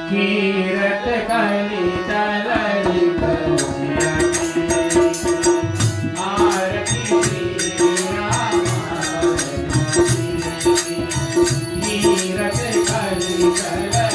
कीरत कली तलई कसिया आरती श्री राम कीरत कली तलई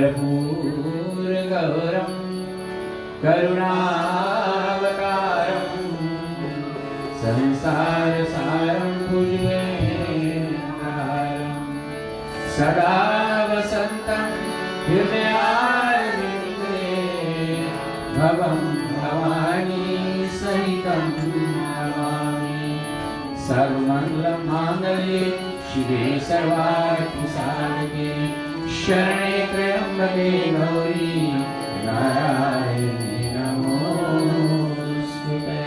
कर्पूरगौरं करुणावतारं संसारसारं भुजगेन्द्रहारं सदा वसन्तं हृदयारविन्दे भवं भवानी सहितं नमामि। सर्वमङ्गलमाङ्गल्ये शिवे सर्वार्थसाधके शरणे त्र्यम्बके गौरी नारायणी नमोस्तुते।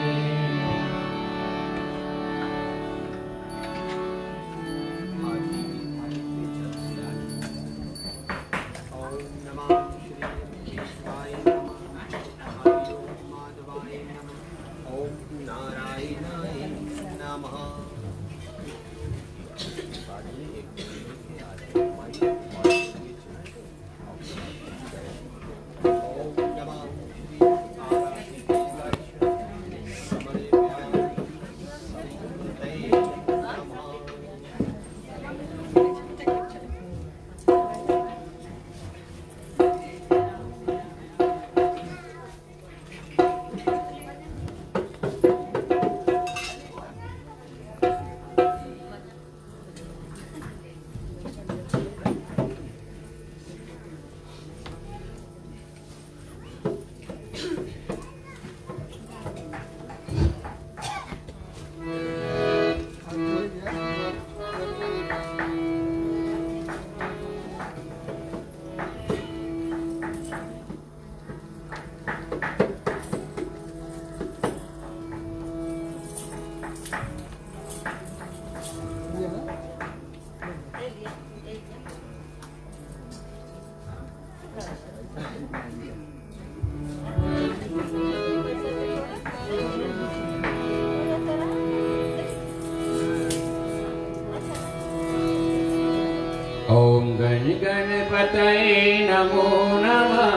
ओम गण गणपतये नमो नमः।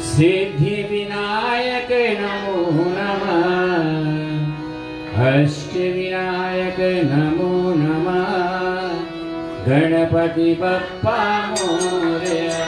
सिद्धि विनायक नमो नमः। अष्ट विनायक नमो नमः। गणपति बप्पा मोरया।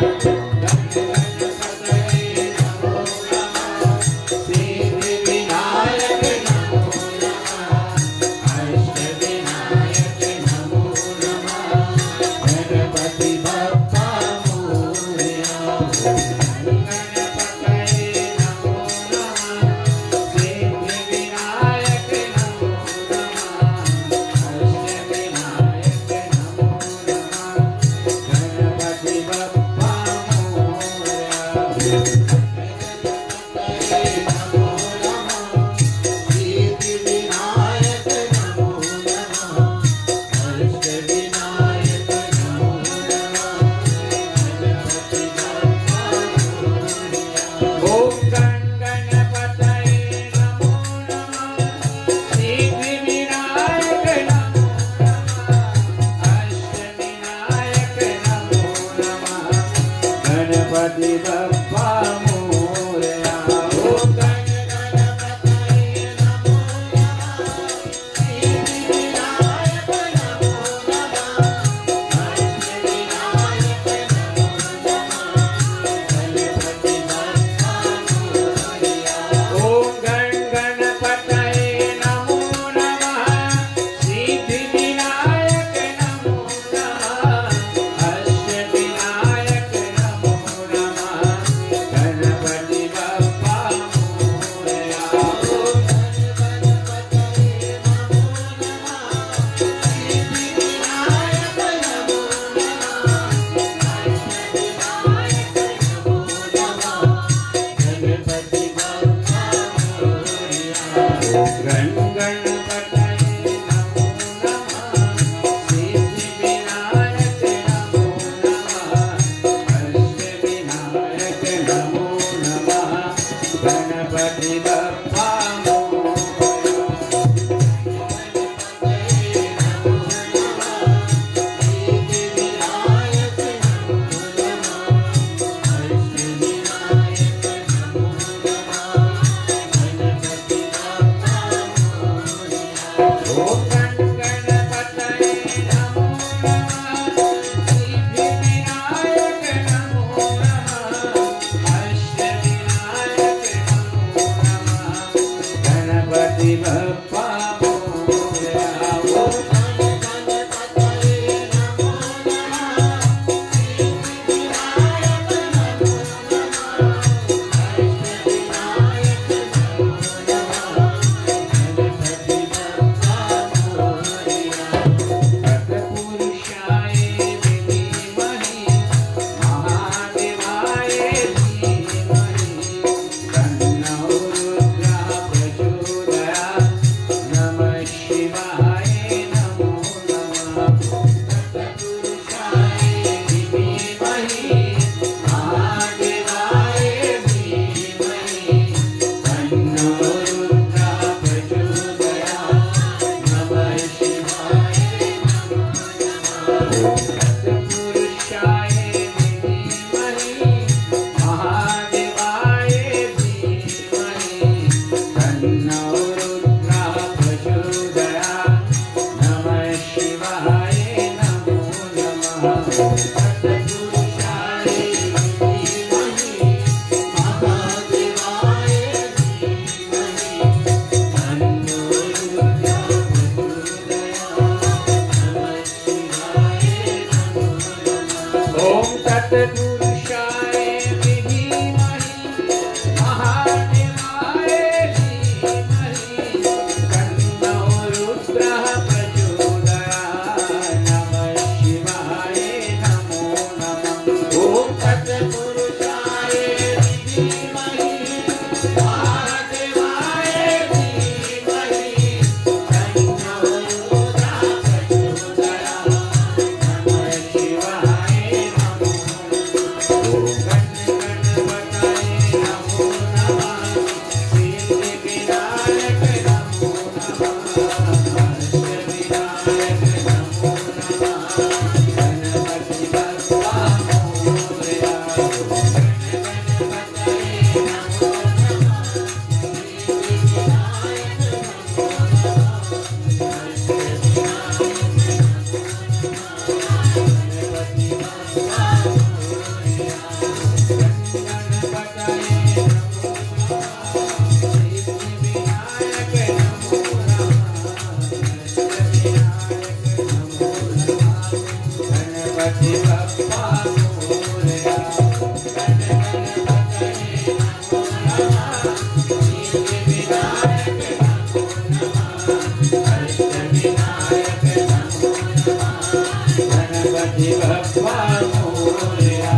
गणपति बप्पा मोरया,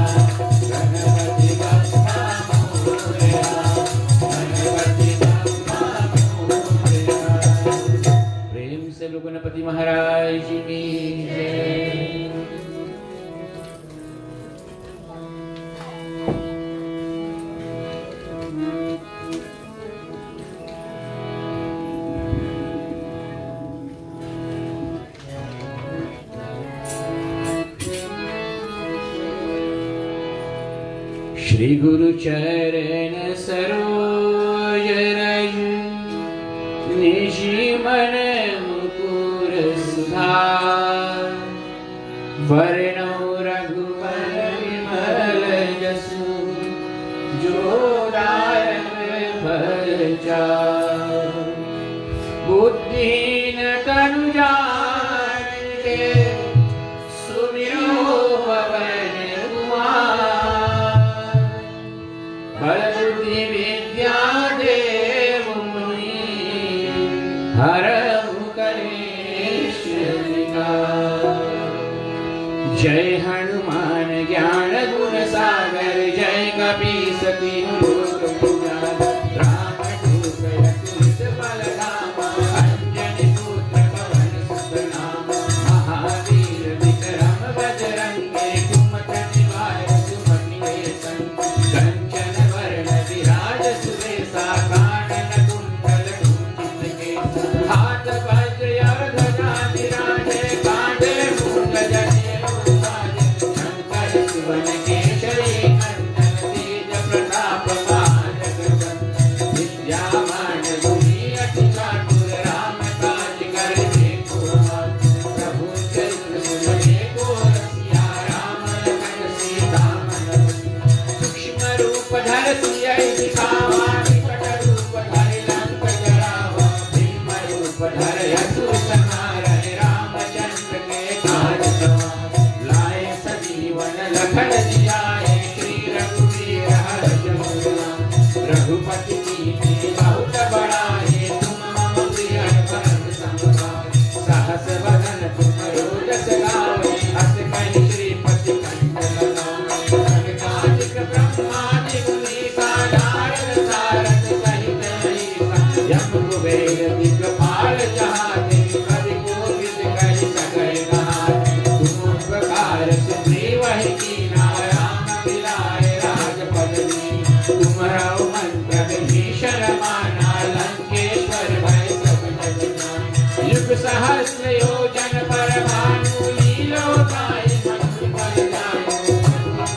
गणपति बप्पा मोरया, गणपति बप्पा मोरया। प्रेम से लोग गणपति महाराज जी की जय। श्री गुरु चरण सरोज रज निशि मन मुकुर सुधार, वरणो रघुबर विमल जसु, जो दायक फल चार। बुद्धिहीन तनु जानिके, सुमिरो पवन कुमार। बल बुद्धि विद्या देव मुनि, हरहु कलेश विकार। जय हनुमान ज्ञान गुण सागर, जय कपीस तिहु लोक उजागर। राम दूत अतुलित बल धामा, अंजनी पुत्र पवन सुत नामा। महावीर विक्रम बजरंगी, कुमति निवार सुमति के संग। कंचन वरण विराज सुबेसा, कानन कुंडल कुंचित केसा। हाथ वज्र और ध्वजा विराजे, कांधे मूंज जनेऊ साजे। शंकर सुवन केसरी नंदन, तेज प्रताप महाजगवंदन। विद्यावान गुणी अति चातुर, राम काज करने को आतुर। प्रभु चरित्र सुनने को रसिया, राम लखन सीता मन बसिया। सूक्ष्म रूप धर सियहि दिखावा, विकट रूप धरि लंक जरावा। भीम रूप धरि असुर संहारहि, रामचंद्र के काज सवार। लाए सजीवन लखन जियाए, श्री रघुवीर हर्ष उर लाए। रघुपति कीन्ही बहुत बड़ाई, तुम मम प्रिय भरत सम भाई। सहस वदन तुम रोजस गावै, अस कहि श्रीपति कंठ लगावै। सनकादिक ब्रह्मादि मुनीसा, नारद सारद सहित अहिसा। यम कुबेर दिक्पाल जहाते, कवि कोविद कहि सकै कहाते। तुम उपकार सुग्रीवहि कीन्हा, राम मिलाए राजपद दीन्हा। तुम्हरो मंत्र विभीषण माना, लंकेश्वर भय सब जग जाना। युग सहस्र योजन पर भानु, लीलो गाय मधुर फल जानु।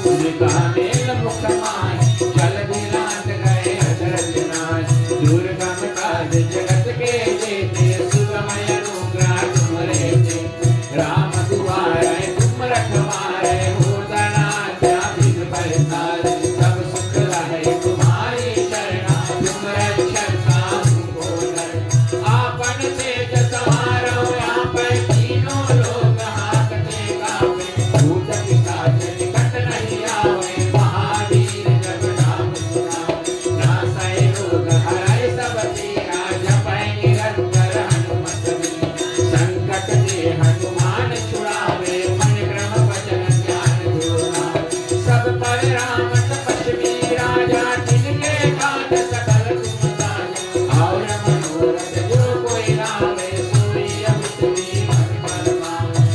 तुलिका मेल मुख माहि, जल दिलांग गए अचरज नाहि। दुर्गम काज जगत के जेते, सुगमय अनुग्रह तुम्हरे तेते। राम दुआरे तुम रखवारे, होतना क्या विघ्न परिसारे। सब सुख लहै तुम्हारी शरणा, तुम रक्षक काहू को डरना। आपन तेज समारो आपै, तीनों लोक हांकते कांपे। भूत पिशाच निकट नहीं आवे, महावीर जब नाम सुनावे। नासै रोग हरै सब पीरा, जपै निरंतर हनुमत वीरा। संकट ते हनुमान छुड़ावे, मन क्रम वचन ध्यान धुरावे। सब पर राम तपस्वी राजा, तिनके काज सकल तुम साजा। और मनोरथ जो कोई लावे, सोई अमित जीवन फल पावे।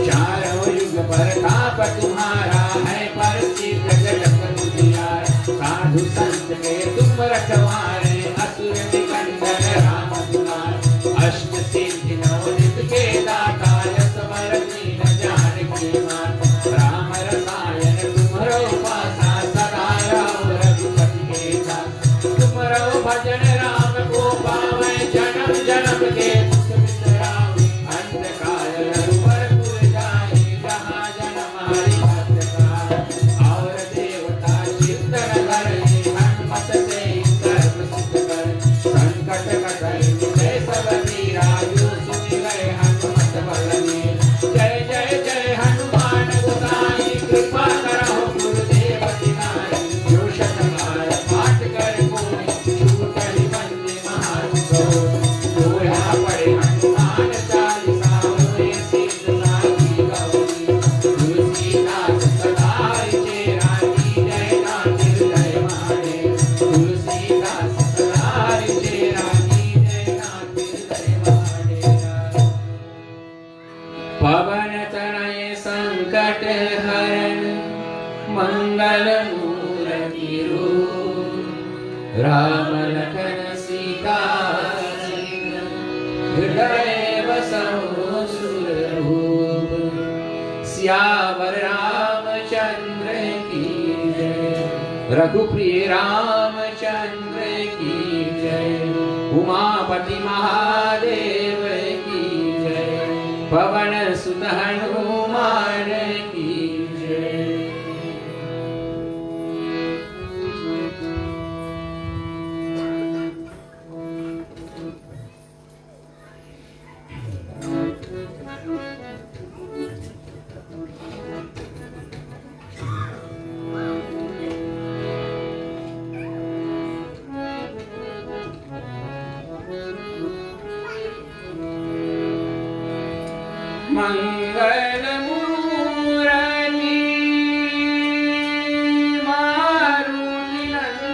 चारों युग प्रताप तुम्हारा, है प्रसिद्ध जगत उजियारा। साधु संत के तुम रखवारे, असुर निकंदन राम दुलारे। अष्ट सिद्धि नवनिध के दाता, यस वर दीन जानकी माता। राम रसायन तुम्हरो पासा, सदा रहो रघुपति के दास। तुम्हरो भजन राम को पावै, जन्म जन्म के दुख बिसरावै। अंधकार रघुबर पुर जाई, जहाँ जन्म हरि भक्त कहाई। और देवता चित्तन धरई, हनुमत से सर्व सिद्ध करई। संकट कटई मिटै सब पीरा, जो सुनि लय हनुमत बल वीरा। जय जय जय हनुमान गोसाई, कृपा करहु गुरुदेव तिहाई। जो शतबार पाठ कर कोई, छूटहि बंदी महासुख होय। दोहा हृदय बसो सुरभूप। सियावर रामचंद्र की जय, रघुप्रिय रामचंद्र की जय, उमापति महादेव की जय, पवन सुत हनुमान की जय। मंगल मूर्ति मारुति नंदन,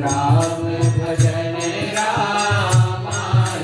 राम भजन रामायण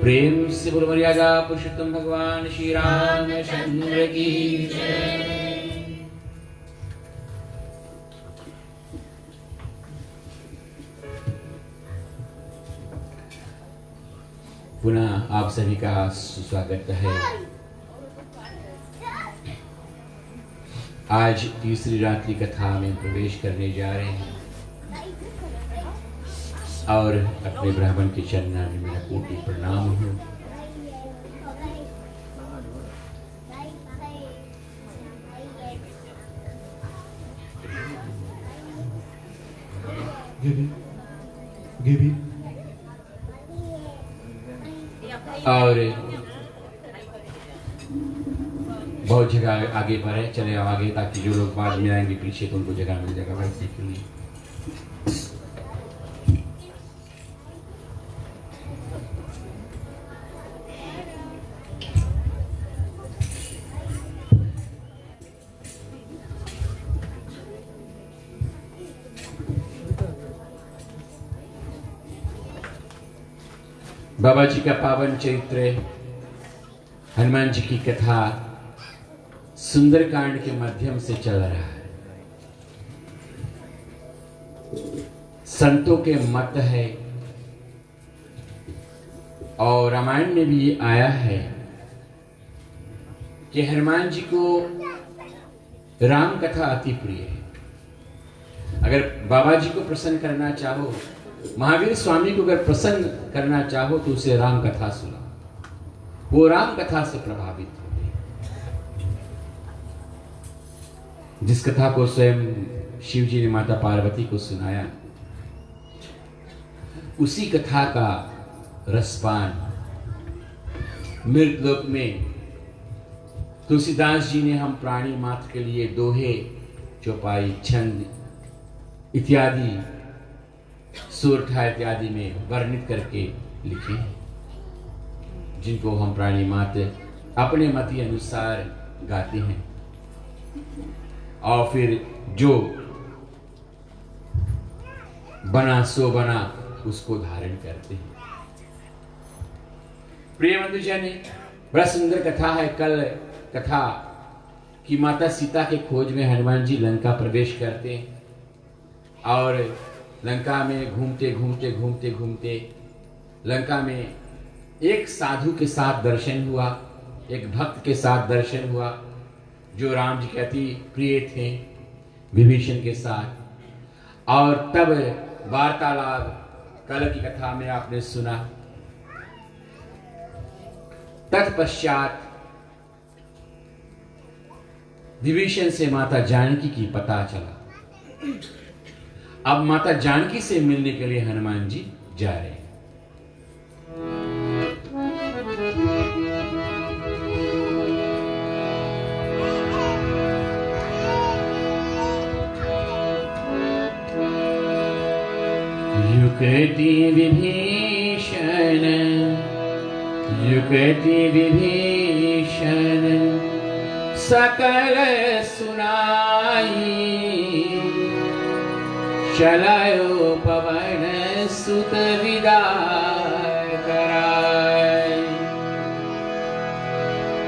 प्रेम से बोलो मर्यादा पुरुषोत्तम भगवान श्री रामचंद्र की जय। पुनः आप सभी का स्वागत है। आज तीसरी रात्रि कथा में प्रवेश करने जा रहे हैं और अपने ब्राह्मण के चरणों में मेरा कोटि प्रणाम हो। और बहुत जगह आगे पर है, चले आगे ताकि जो लोग बाद में आएंगे पीछे तो उनको जगह मिल जाएगा बैठने के लिए। बाबा जी का पावन चरित्र हनुमान जी की कथा सुंदरकांड के माध्यम से चल रहा है। संतों के मत है और रामायण में भी ये आया है कि हनुमान जी को राम कथा अति प्रिय है। अगर बाबा जी को प्रसन्न करना चाहो, महावीर स्वामी को अगर प्रसन्न करना चाहो तो उसे राम कथा सुनाओ, वो राम कथा से प्रभावित होगी। जिस कथा को स्वयं शिव जी ने माता पार्वती को सुनाया, उसी कथा का रसपान मृतलोक में तुलसीदास जी ने हम प्राणी मात्र के लिए दोहे, चौपाई, छंद इत्यादि, सूरठा इत्यादि में वर्णित करके लिखे हैं, जिनको हम प्राणी मात्र अपने मति अनुसार गाते हैं और फिर जो बना सो बना उसको धारण करते हैं। प्रिय बंधुजन, बड़ा सुंदर कथा है। कल कथा कि माता सीता के खोज में हनुमान जी लंका प्रवेश करते हैं और लंका में घूमते घूमते घूमते घूमते लंका में एक साधु के साथ दर्शन हुआ, एक भक्त के साथ दर्शन हुआ जो राम जी के अति प्रिय थे, विभीषण के साथ। और तब वार्तालाप कल की कथा में आपने सुना। तत्पश्चात विभीषण से माता जानकी की पता चला। अब माता जानकी से मिलने के लिए हनुमान जी जा रहे हैं। युगति विभीषण, युगति विभीषण सकल सुनाई, चलायो पवन सुत विदा कराय।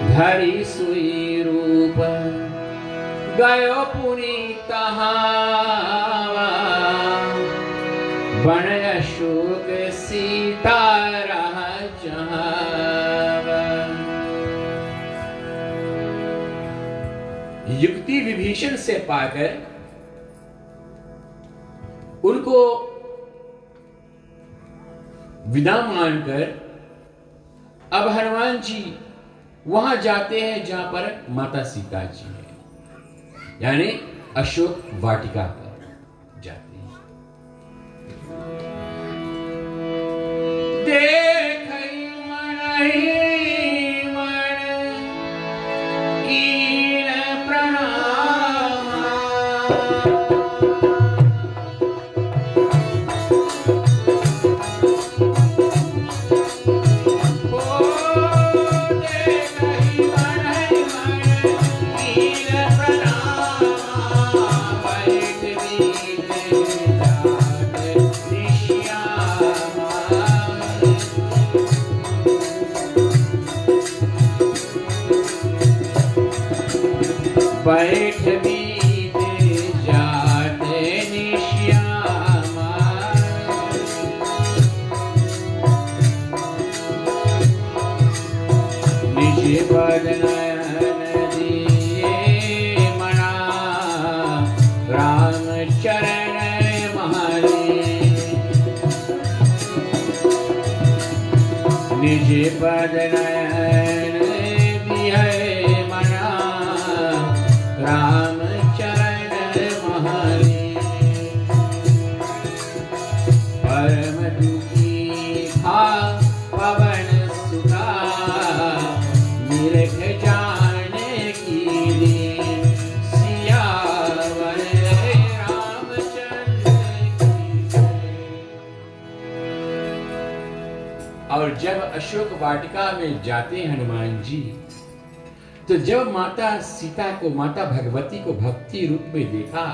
धरि सुई रूप गयो पुनि तहावा, बन अशोक सीता रह जहावा। युक्ति विभीषण से पाकर उनको विदा मानकर अब हनुमान जी वहां जाते हैं जहां पर माता सीता जी है, यानी अशोक वाटिका पर जाते हैं। देख मनहि मन कीन प्रणाम, बैठ बीते जाते निश्यामा। निज पद नयन दिए मना, राम चरण महले। निज पद नयन दिए राम चरण महले। परम दुखी था पवन सुता, निरख जाने की दीन, सियावर रामचंद्र की जय। और जब अशोक वाटिका में जाते हनुमान जी, तो जब माता सीता को, माता भगवती को भक्ति रूप में देखा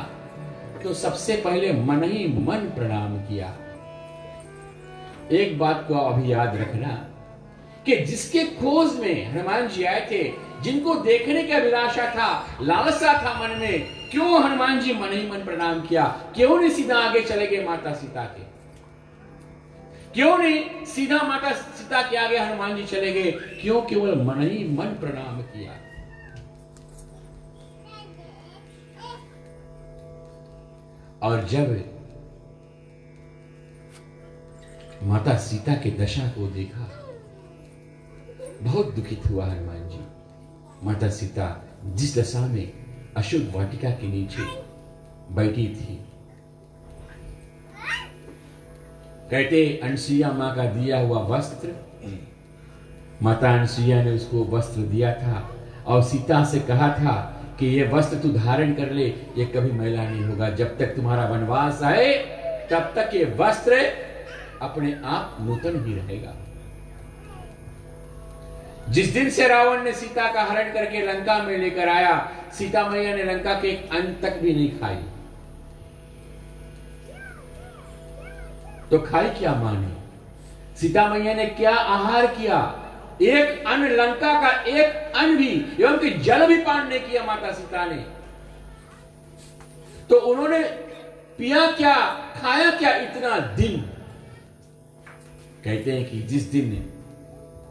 तो सबसे पहले मन ही मन प्रणाम किया। एक बात को अभी याद रखना कि जिसके खोज में हनुमान जी आए थे, जिनको देखने की अभिलाषा था, लालसा था मन में, क्यों हनुमान जी मन ही मन प्रणाम किया? क्यों नहीं सीधा आगे चले गए माता सीता के? क्यों नहीं सीधा माता सीता के आगे हनुमान जी चले गए? क्यों केवल मन ही मन प्रणाम किया? और जब माता सीता के दशा को देखा, बहुत दुखित हुआ हनुमान जी। माता सीता जिस दशा में अशोक वाटिका के नीचे बैठी थी। कहते अनसुईया मां का दिया हुआ वस्त्र, माता अनसुईया ने उसको वस्त्र दिया था और सीता से कहा था कि ये वस्त्र तू धारण कर ले, ये कभी मैला नहीं होगा। जब तक तुम्हारा वनवास आए तब तक ये वस्त्र अपने आप नूतन ही रहेगा। जिस दिन से रावण ने सीता का हरण करके लंका में लेकर आया, सीता मैया ने लंका के एक अन्न तक भी नहीं खाई। तो खाई क्या मां ने? सीता मैया ने क्या आहार किया? एक अन्न, लंका का एक अन्न भी एवं कि जल भी पान नहीं किया माता सीता ने। तो उन्होंने पिया क्या, खाया क्या इतना दिन? कहते हैं कि जिस दिन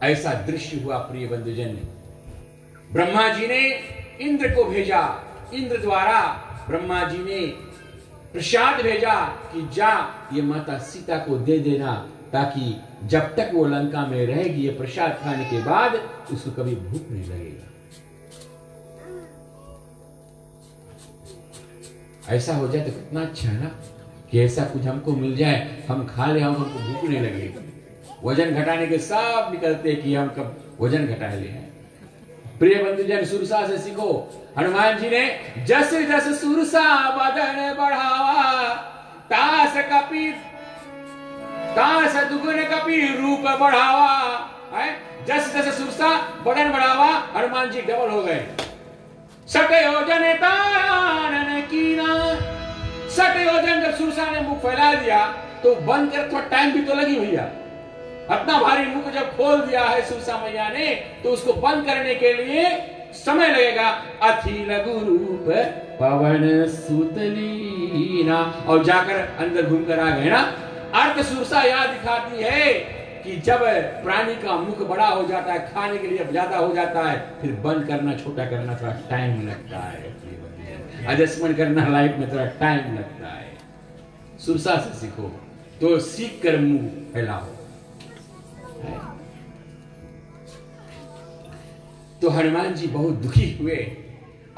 ऐसा दृश्य हुआ प्रिय बंधुजन, ब्रह्मा जी ने इंद्र को भेजा, इंद्र द्वारा ब्रह्मा जी ने प्रसाद भेजा कि जा ये माता सीता को दे देना, ताकि जब तक वो लंका में रहेगी ये प्रसाद खाने के बाद उसको कभी भूख नहीं लगेगा। ऐसा हो जाए तो कितना अच्छा है ना, कि ऐसा कुछ हमको मिल जाए, हम खा ले, हमको भूख नहीं लगेगा। वजन घटाने के सब निकलते कि हम कब वजन घटा ले हैं। प्रिय बंधुजन, सुरसा से सीखो। हनुमान जी ने जस जस सुरसा बदन बढ़ावा, तास कपि तास दुगुन कपि रूप बढ़ावा। है जस जस सुरसा बदन बढ़ावा, हनुमान जी डबल हो गए। सट योजन तानन कीना, सट योजन जब सुरसा ने मुख फैला दिया तो बंद कर, थोड़ा टाइम भी तो लगी भैया। इतना भारी मुख जब खोल दिया है सुरसा मैया ने, तो उसको बंद करने के लिए समय लगेगा। अथि लघु रूप पवन सुतलीना, और जाकर अंदर घूमकर आ गए ना। अर्थ सुरसा याद दिखाती है कि जब प्राणी का मुख बड़ा हो जाता है, खाने के लिए ज्यादा हो जाता है, फिर बंद करना, छोटा करना थोड़ा टाइम लगता है। एडजस्टमेंट करना लाइफ में थोड़ा टाइम लगता है। सुरसा से सीखो, तो सीख कर मुंह फैलाओ। तो हनुमान जी बहुत दुखी हुए,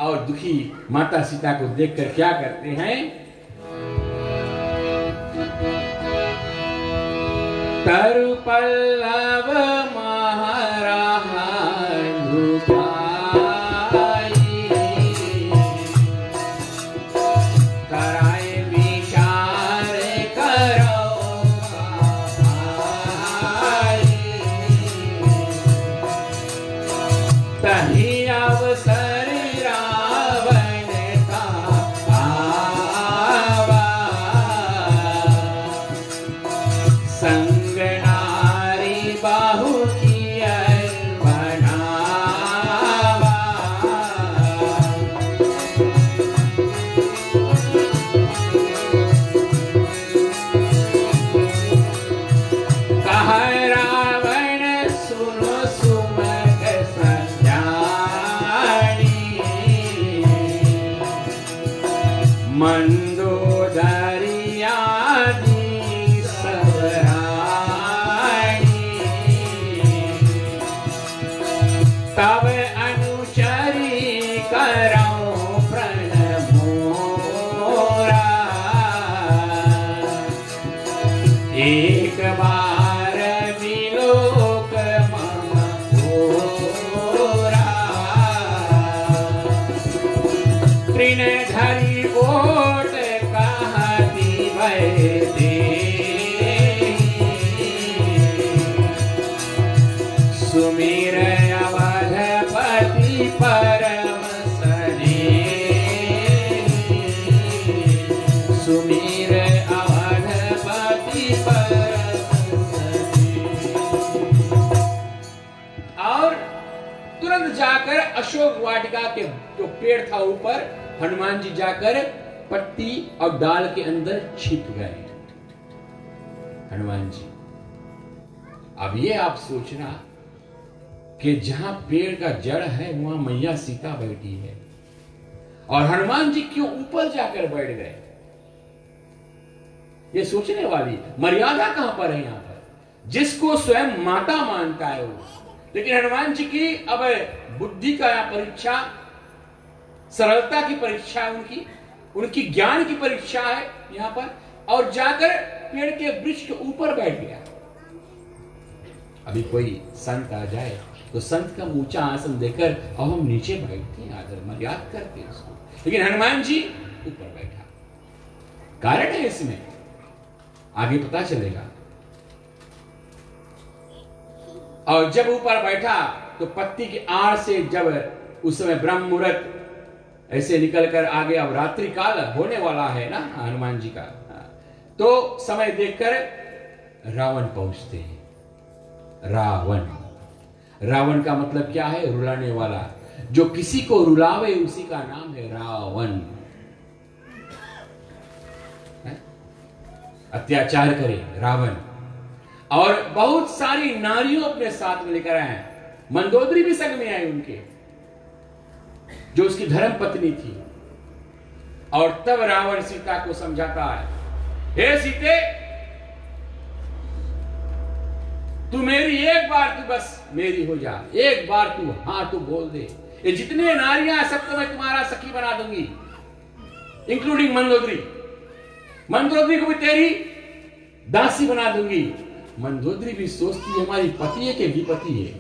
और दुखी माता सीता को देखकर क्या करते हैं? तरु पल्लव अशोक वाटिका के जो पेड़ था ऊपर, हनुमान जी जाकर पत्ती और डाल के अंदर छिप गए। हनुमान जी, अब ये आप सोचना कि जहां पेड़ का जड़ है वहां मैया सीता बैठी है, और हनुमान जी क्यों ऊपर जाकर बैठ गए? ये सोचने वाली मर्यादा कहां पर है यहां पर? जिसको स्वयं माता मानता है वो, लेकिन हनुमान जी की अब बुद्धि का परीक्षा सरलता की परीक्षा है उनकी ज्ञान की परीक्षा है यहां पर, और जाकर पेड़ के वृक्ष के ऊपर बैठ गया। अभी कोई संत आ जाए तो संत का ऊंचा आसन देकर अब हम नीचे बैठते हैं, आदर मर्यादा करते हैं उसको, लेकिन हनुमान जी ऊपर बैठा। कारण है इसमें, आगे पता चलेगा। और जब ऊपर बैठा तो पत्ती की आड़ से जब उस समय ब्रह्म मुहूर्त ऐसे निकल कर आ गया, अब रात्रि काल होने वाला है ना हनुमान जी का, तो समय देखकर रावण पहुंचते हैं। रावण का मतलब क्या है? रुलाने वाला। जो किसी को रुलावे उसी का नाम है रावण। अत्याचार करे रावण, और बहुत सारी नारियों अपने साथ में लेकर आए। मंदोदरी भी संग में आई उनके, जो उसकी धर्म पत्नी थी। और तब रावण सीता को समझाता है, हे सीते, तू मेरी एक बार, तू बस मेरी हो जा, एक बार तू हाँ तू बोल दे, ये जितने नारियां सबको मैं तुम्हारा सखी बना दूंगी, इंक्लूडिंग मंदोदरी। मंदोदरी को भी तेरी दासी बना दूंगी। मंदोदरी भी सोचती है हमारी पति है कि विपति है,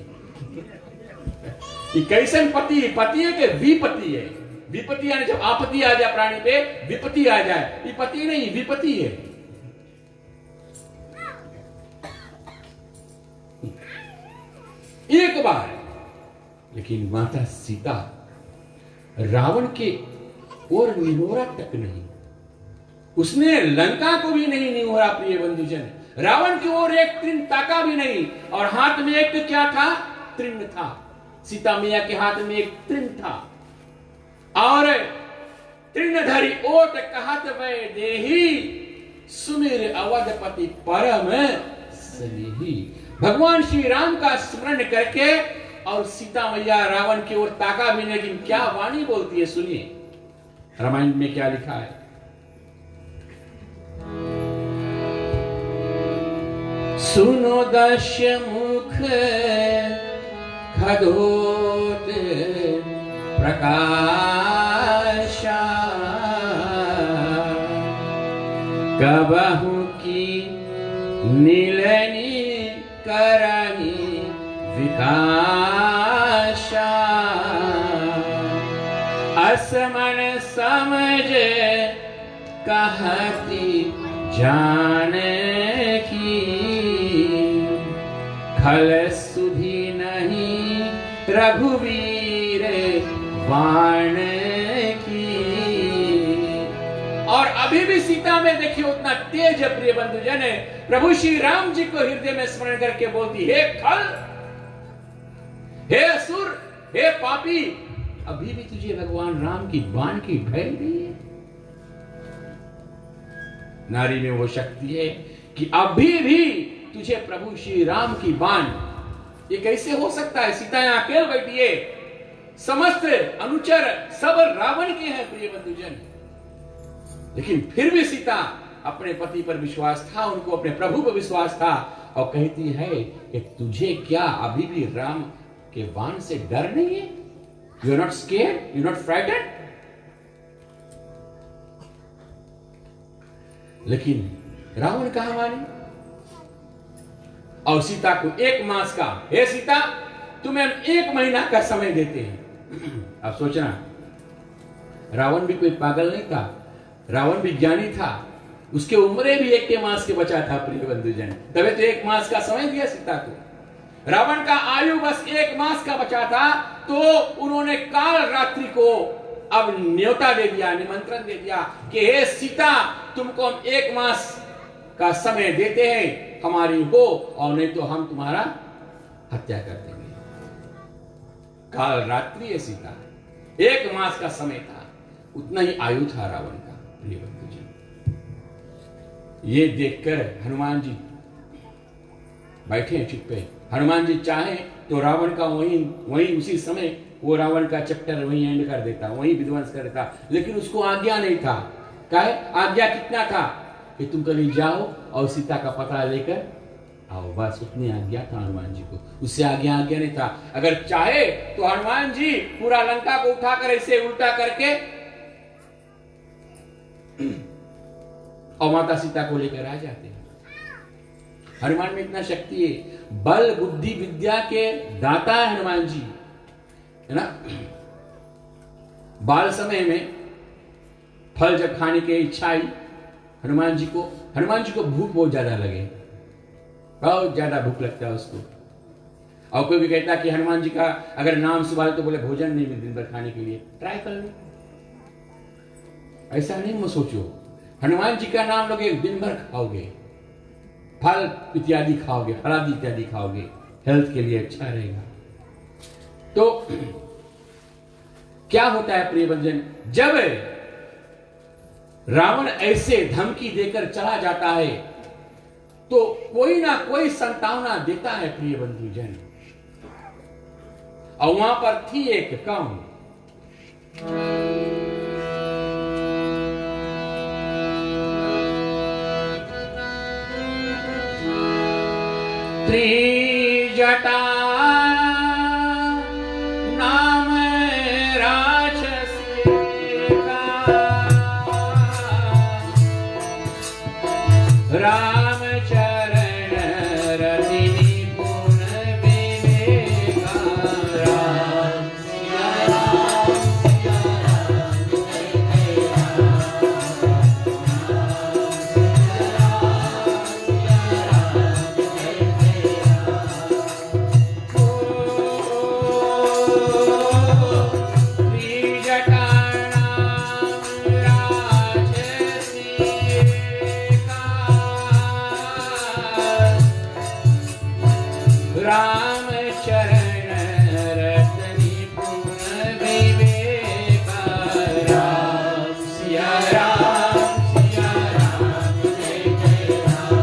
कि कैसन पति, पति है कि विपति है। विपति यानी जब आपत्ति आ जाए प्राणी पे, विपत्ति आ जाए, ये पति नहीं विपत्ति है। एक बार, लेकिन माता सीता रावण के और निहोरा तक नहीं, उसने लंका को भी नहीं निहोरा। प्रिय बंधुजन, रावण की ओर एक तृण ताका भी नहीं, और हाथ में एक क्या था? तृण था। सीता मैया के हाथ में एक तृण था, और तृणधरी ओट कहत वै देही, सुमिर अवधपति परम स्नेही। भगवान श्री राम का स्मरण करके और सीता मैया रावण की ओर ताका भी नहीं, लेकिन क्या वाणी बोलती है सुनिए, रामायण में क्या लिखा है। सुनो दस्य मुख खदोत प्रकाशा, कबहु की नीलनी करही विकाशा, असमन समझ कहती जान की, खल सुधी नहीं रघुवीर वाण की। और अभी भी सीता में देखिए उतना तेज है प्रिय बंधुजन, प्रभु श्री राम जी को हृदय में स्मरण करके बोलती, हे खल, हे असुर, हे पापी, अभी भी तुझे भगवान राम की बाण की भय नहीं है। नारी में वो शक्ति है कि अभी भी तुझे प्रभु श्री राम की बाण, ये कैसे हो सकता है? सीता यहां अकेले बैठी है, समस्त अनुचर सब रावण के हैं प्रिय बंधुजन, लेकिन फिर भी सीता अपने पति पर विश्वास था, उनको अपने प्रभु पर विश्वास था, और कहती है कि तुझे क्या अभी भी राम के बाण से डर नहीं है? You are not scared, you are not frightened? लेकिन रावण कहा माने, और सीता को 1 मास का, हे सीता तुम्हें 1 महीना का समय देते हैं। अब सोचना, रावण भी कोई पागल नहीं था, रावण भी ज्ञानी था, उसके उम्र भी 1 मास के बचा था प्रिय बंधुजन, तभी तो 1 मास का समय दिया सीता को। रावण का आयु बस 1 मास का बचा था, तो उन्होंने काल रात्रि को अब न्योता दे दिया, निमंत्रण दे दिया कि हे सीता, तुमको हम 1 मास का समय देते हैं, हमारी हो, और नहीं तो हम तुम्हारा हत्या कर देंगे। काल रात्रि है सीता, 1 मास का समय था, उतना ही आयु था रावण का प्रिय बंधुजन। ये देखकर हनुमान जी बैठे हैं चुप्पे। हनुमान जी चाहे तो रावण का वहीं उसी समय वो रावण का चैप्टर वहीं एंड कर देता, वहीं विध्वंस कर देता, लेकिन उसको आज्ञा नहीं था। क्या है आज्ञा? कितना था कि तुम कभी जाओ और सीता का पता लेकर आओ, बस उतनी आज्ञा था हनुमान जी को, उससे आगे आज्ञा नहीं था। अगर चाहे तो हनुमान जी पूरा लंका को उठाकर ऐसे उल्टा करके और माता सीता को लेकर आ जाते हैं। हनुमान में इतना शक्ति है, बल बुद्धि विद्या के दाता है हनुमान जी, है ना। बाल समय में फल जब खाने की इच्छा आई हनुमान जी को भूख बहुत ज्यादा लगे, बहुत ज्यादा भूख लगता है उसको। और कोई भी कहता कि हनुमान जी का अगर नाम सुभाले तो बोले भोजन नहीं मिले दिन भर खाने के लिए, ट्राई कर लो। ऐसा नहीं मत सोचो, हनुमान जी का नाम लोगे दिन भर खाओगे, फल इत्यादि खाओगे, फलादि इत्यादि खाओगे, हेल्थ के लिए अच्छा रहेगा। तो क्या होता है प्रिय बंधन, जब रावण ऐसे धमकी देकर चला जाता है तो कोई ना कोई संतावना देता है प्रिय बंधुजन। और वहां पर थी एक कौन, त्रिजटा नाम राक्षसी का, रामचरण रति निपुण विवेका, राम सिया राम सिया राम जय जय राम चरण रतनी पूर्ण विवेका, राम सिया राम जय जय राम, राम सिया राम जय जय राम।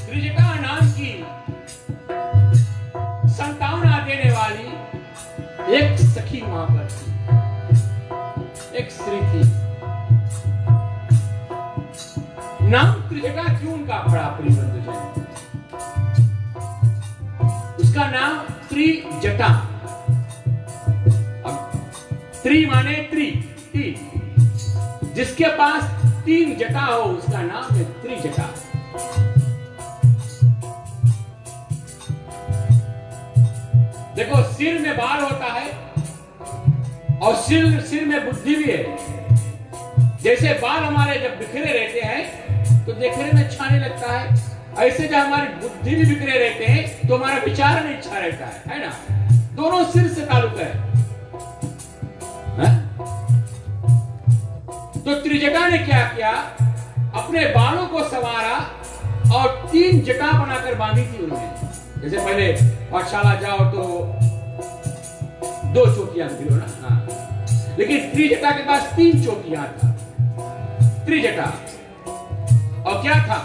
त्रिजटा नाम की संतावना देने वाली एक सखी वहां पर थी, एक स्त्री थी। नाम त्रिजटा क्यों उनका पड़ा प्रिय बंधुजन, उसका नाम त्रिजटा। अब त्रि माने तीन, जिसके पास 3 जटा हो उसका नाम है त्रिजटा। देखो, सिर में बाल होता है और सिर में बुद्धि भी है। जैसे बाल हमारे जब बिखरे रहते हैं तो देखने में अच्छा नहीं लगता है, ऐसे जब हमारी बुद्धि भी बिखरे रहते हैं तो हमारा विचार नहीं अच्छा रहता है ना। दोनों सिर से ताल्लुक है। तो त्रिजटा ने क्या किया, अपने बालों को संवारा और 3 जटा बनाकर बांधी थी उन्होंने। जैसे पहले पाठशाला जाओ तो 2 चोटियां थी ना, हाँ। लेकिन त्रिजटा के पास 3 चोटियां था, त्रिजटा। और क्या था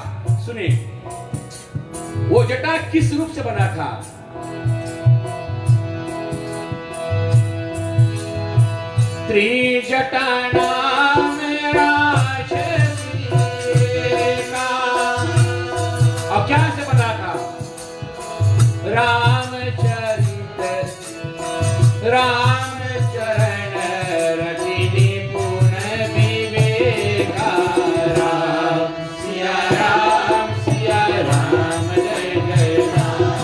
सुनिए, वो जटा किस रूप से बना था। त्रिजटा नाम राक्षसी का, और क्या से बना था, रामचरित रामचरण रति निपुण विवेका, राम सिया राम जय जय राम,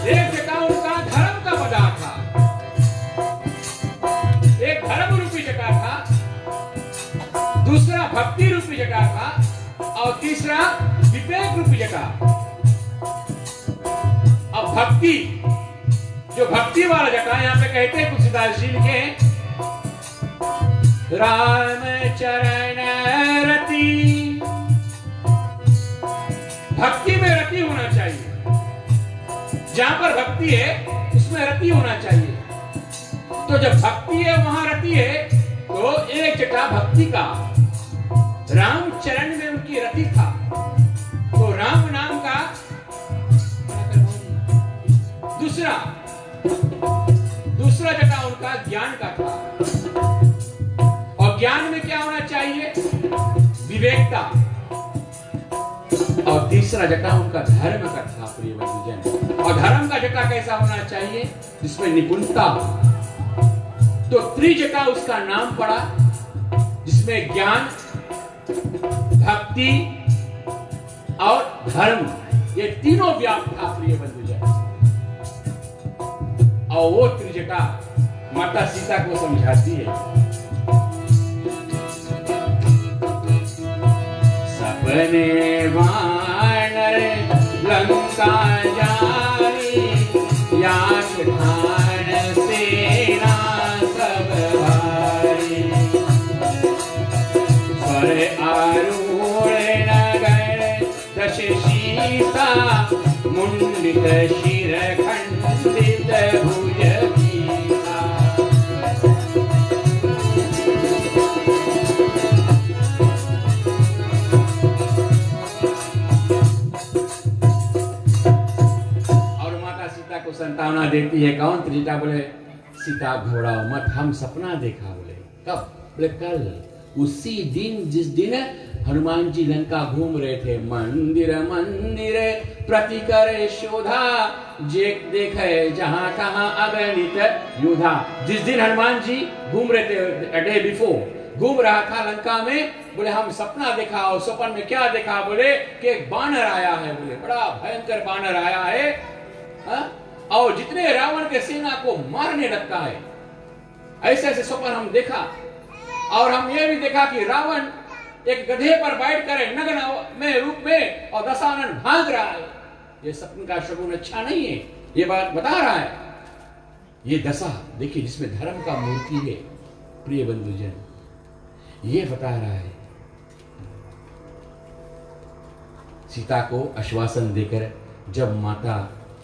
एक जटा उनका धर्म का बदा था, एक धर्म रूपी जटा था, दूसरा भक्ति रूपी जटा था और तीसरा विवेक रूपी जटा। अब भक्ति, जो भक्ति वाला जटा यहां पे कहते हैं तुलसीदास जी लिखे, राम चरण रति, भक्ति में रति होना चाहिए। जहां पर भक्ति है उसमें रति होना चाहिए। तो जब भक्ति है वहां रति है, तो एक जटा भक्ति का, रामचरण में उनकी रति था। राम नाम का दूसरा जटा उनका ज्ञान का था। और ज्ञान में क्या होना चाहिए? विवेकता। और तीसरा जटा उनका धर्म का था प्रिय बंधुजन। और धर्म का जटा कैसा होना चाहिए? जिसमें निपुणता हो। तो त्रिजटा उसका नाम पड़ा, जिसमें ज्ञान, भक्ति और धर्म, ये तीनों व्याप्त था प्रिय बंधुजन। और वो त्रिजटा माता सीता को समझाती है। सपने वानर लंका जाई, याक ठान सेना सब भारी। स्वर आरूढ़ नगर दश शीसा, मुंडित शिर खंडित भुज कीसा। और माता सीता को संतावना देती है। कौन? त्रिजटा। बोले सीता घबराओ मत, हम सपना देखा। बोले कब? बोले कल, उसी दिन जिस दिन हनुमान जी लंका घूम रहे थे। मंदिर मंदिर प्रति करे शोधा, जे देखे जहां तहां अगणित योधा। जिस दिन हनुमान जी घूम रहे थे, डे बिफोर घूम रहा था लंका में, बोले हम सपना देखा। और सपन में क्या देखा? बोले कि एक बानर आया है। बोले बड़ा भयंकर बानर आया है, और जितने रावण के सेना को मारने लगता है। ऐसे ऐसे सपन हम देखा। और हम ये भी देखा कि रावण एक गधे पर बैठकर नग्न में रूप में और दशानन भाग रहा है। ये सपन का शगुन अच्छा नहीं है। ये बात बता रहा है। ये दशा देखिए जिसमें धर्म का मूर्ति है प्रिय बंधुजन, ये बता रहा है। सीता को आश्वासन देकर जब माता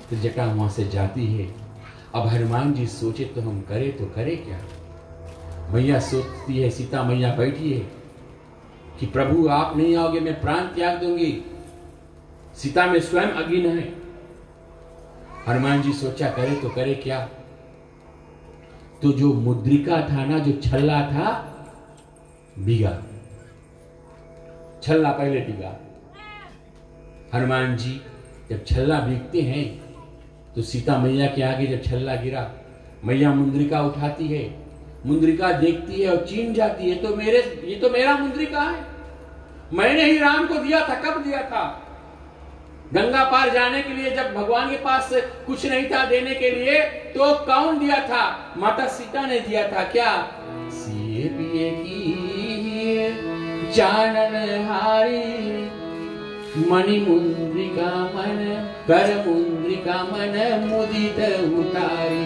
त्रिजटा वहां से जाती है, अब हनुमान जी सोचे तो हम करें तो करें क्या? मैया सोचती है, सीता मैया बैठी है कि प्रभु आप नहीं आओगे मैं प्राण त्याग दूंगी। सीता में स्वयं अग्नि है। हनुमान जी सोचा करे तो करे क्या? तो जो मुद्रिका था ना, जो छल्ला था, बिगा। छल्ला पहले बिगा। हनुमान जी जब छल्ला भीगते हैं तो सीता मैया के आगे जब छल्ला गिरा, मैया मुद्रिका उठाती है। मुद्रिका देखती है और चीन जाती है। ये तो मेरा मुद्रिका है, मैंने ही राम को दिया था। कब दिया था? गंगा पार जाने के लिए जब भगवान के पास कुछ नहीं था देने के लिए, तो कौन दिया था? माता सीता ने दिया था। क्या? सिए पिए की जानन हारी, मणि मुद्रिका मन कर मुद्रिका मन मुदित उतारी।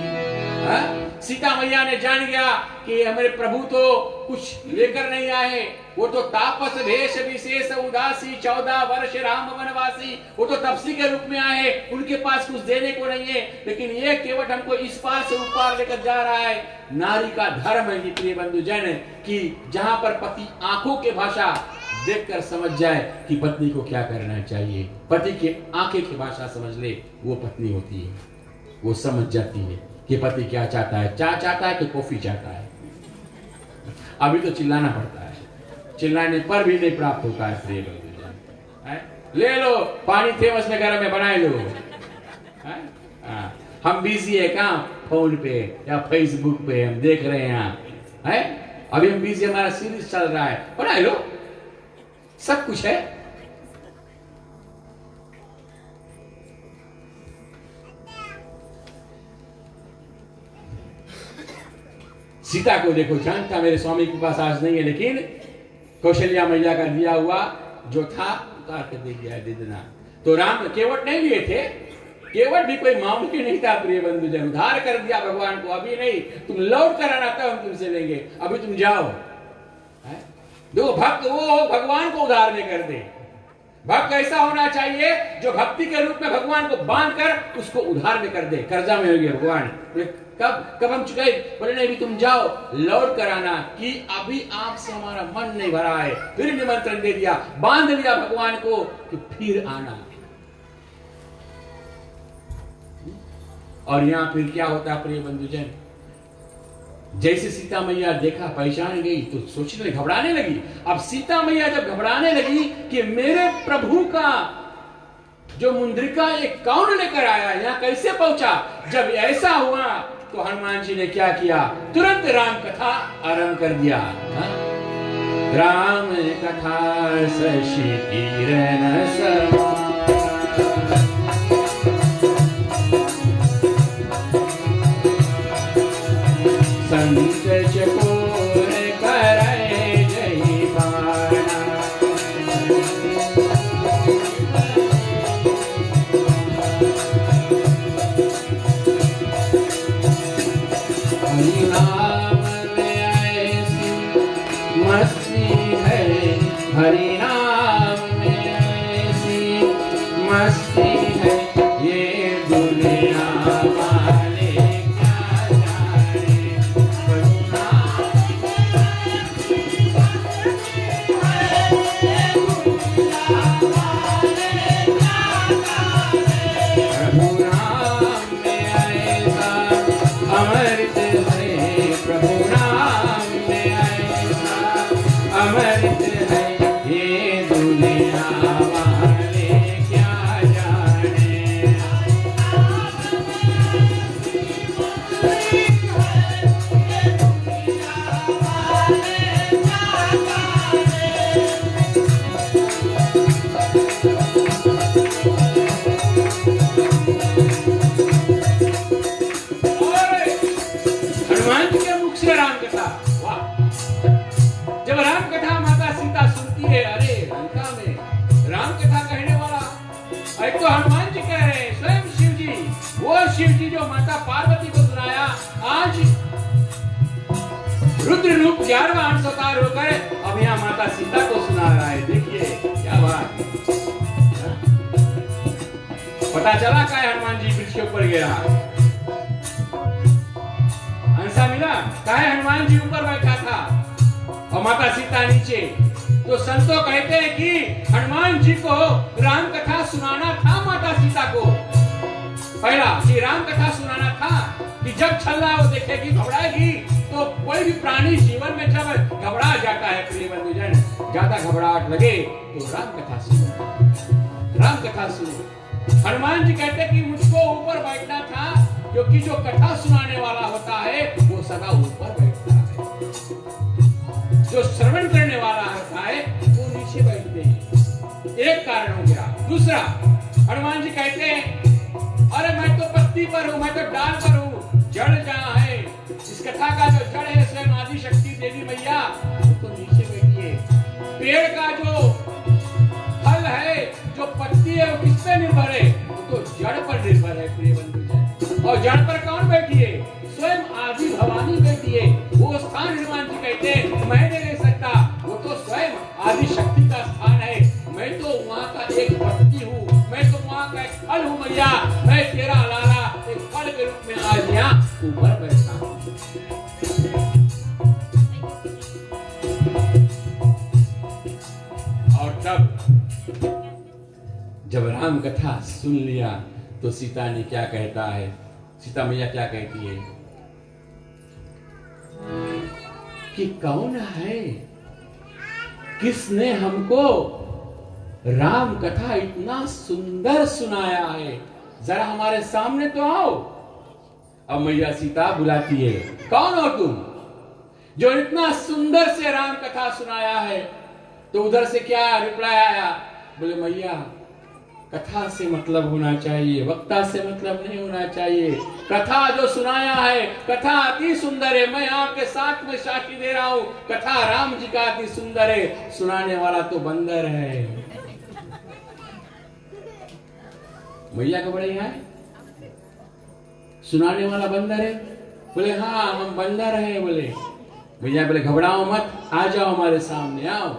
सीता मैया ने जान गया कि हमारे प्रभु तो कुछ लेकर नहीं आए। वो तो तापस भेष विशेष उदासी, 14 वर्ष राम वनवासी। वो तो तपसी के रूप में आए, उनके पास कुछ देने को नहीं है। लेकिन ये केवल हमको इस पार से उस पार लेकर जा रहा है। नारी का धर्म है प्रिय बंधुजन, कि जहां पर पति आंखों के भाषा देखकर समझ जाए कि पत्नी को क्या करना चाहिए, पति के आंखें की भाषा समझ ले, वो पत्नी होती है। वो समझ जाती है कि पति क्या चाहता है, चाय चाहता है कि कॉफी चाहता है। अभी तो चिल्लाना पड़ता है, चिल्लाने पर भी नहीं प्राप्त होता है प्रिय बंधुजन। ले लो पानी थेमस में गर्म में बनाए लो। हम बिजी है कहाँ? फोन पे या फेसबुक पे हम देख रहे हैं यहाँ। अभी हम बिजी, हमारा सीरीज चल रहा है, बनाए लो, सब कुछ है। सीता को देखो, जानता मेरे स्वामी के पास आज नहीं है, लेकिन कौशल्या मैया का दिया हुआ जो था उतार कर दे दिया, दे देना। तो राम केवट नहीं लिए थे, केवट भी कोई मामूली नहीं था प्रिय बंधुजन, उधार कर दिया भगवान को। अभी नहीं, तुम लौट कर आना तब हम तुमसे लेंगे, अभी तुम जाओ। देखो भक्त वो भगवान को उधार नहीं कर दे। भक्त ऐसा होना चाहिए जो भक्ति के रूप में भगवान को बांध कर उसको उधार में कर दे। कर्जा में हो गया भगवान, कब हम चुकाए? बोले नहीं, भी तुम जाओ लौट कर आना, कि अभी आपसे हमारा मन नहीं भरा है। फिर निमंत्रण दे दिया, बांध लिया भगवान को कि फिर आना। और यहां फिर क्या होता है प्रिय बंधुजन, जैसे सीता मैया देखा पहचान गई तो सोचने घबराने लगी। अब सीता मैया जब घबराने लगी कि मेरे प्रभु का जो मुंद्रिका ये कौन लेकर आया, यहाँ कैसे पहुंचा, जब ऐसा हुआ तो हनुमान जी ने क्या किया, तुरंत राम कथा आरंभ कर दिया। राम कथा शशि किरण सम, संत चकोर करे जय बाणा, हरि नाम में ऐसी मस्ती है, हरि नाम में ऐसी मस्ती है, ये दुनिया वाले क्या जाने। तो हनुमान जी कह रहे हैं, स्वयं शिव जी, वो शिव जी जो माता पार्वती को सुनाया, आज रुद्र रूप 11वां अंश अवतार होकर अब यहाँ माता सीता को सुना रहा है। देखिए क्या बात, पता चला क्या हनुमान जी वृक्ष के ऊपर गया, अंसा मिला क्या हनुमान जी ऊपर बैठा था और माता सीता नीचे। तो संतों कहते हैं कि हनुमान जी को राम कथा सुनाना था माता सीता को, पहला कि राम कथा सुनाना था कि जब छल्ला वो देखेगी घबराएगी। तो कोई भी प्राणी जीवन में जब घबरा जाता है प्रिय बंधुजन, ज्यादा घबराहट लगे तो राम कथा सुनो, राम कथा सुनो। हनुमान जी कहते हैं कि मुझको ऊपर बैठना था, क्योंकि जो कथा सुनाने वाला होता है वो सदा ऊपर बैठता है, जो श्रवण करने वाला होता है वो नीचे बैठते हैं। एक कारण हो गया। दूसरा, हनुमान जी कहते हैं अरे मैं तो पत्ती पर हूं, मैं तो डाल पर हूं, जड़ जहां है, इस कथा का जो जड़ है स्वयं आदि शक्ति देवी मैया, तो नीचे बैठिए। पेड़ का जो फल है, जो पत्ती है, वो किस पे निर्भर है, वो तो जड़ पर निर्भर है प्रिय बंधुजन। और जड़ पर कौन बैठी है, स्वयं आदि भवानी बैठी है। वो स्थान हनुमान जी कहते हैं मैं नहीं ले सकता, वो तो स्वयं आदि शक्ति का स्थान है, मैं तो वहाँ का एक पत्ती हूँ, मैं तो वहाँ का एक फल हूँ मैया, मैं तेरा लाला एक फल के रूप में आज यहाँ ऊपर बैठा हूँ। और तब जब राम कथा सुन लिया तो सीता ने क्या कहता है, सीता मैया क्या कहती है कि कौन है, किसने हमको राम कथा इतना सुंदर सुनाया है, जरा हमारे सामने तो आओ। अब मैया सीता बुलाती है, कौन हो तुम जो इतना सुंदर से राम कथा सुनाया है। तो उधर से क्या रिप्लाई आया, बोले मैया कथा से मतलब होना चाहिए, वक्ता से मतलब नहीं होना चाहिए। कथा जो सुनाया है, कथा अति सुंदर है, मैं आपके साथ में साक्षी दे रहा हूँ, कथा राम जी का अति सुंदर है, सुनाने वाला तो बंदर है। मैया को बड़े यहाँ सुनाने वाला बंदर है, बोले हाँ हम बंदर हैं। बोले मैया बोले घबराओ मत, आ जाओ हमारे सामने आओ।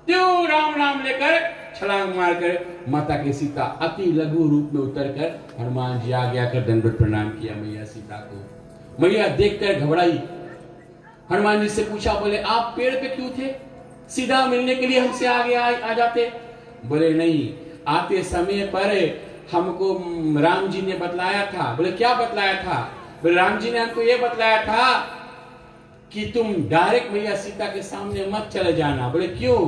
त्यों राम नाम लेकर छलांग मारकर माता की सीता अति लघु रूप में उतरकर हनुमान जी आगे आकर दंडवत प्रणाम किया मैया सीता को। मैया देखकर घबराई, हनुमान जी से पूछा, बोले आप पेड़ पे क्यों थे? सीधा मिलने के लिए हमसे आगे आ जाते। बोले नहीं, आते समय पर हमको राम जी ने बतलाया था। बोले क्या बतलाया था? बोले राम जी ने हमको ये बतलाया था कि तुम डायरेक्ट मैया सीता के सामने मत चले जाना। बोले क्यों?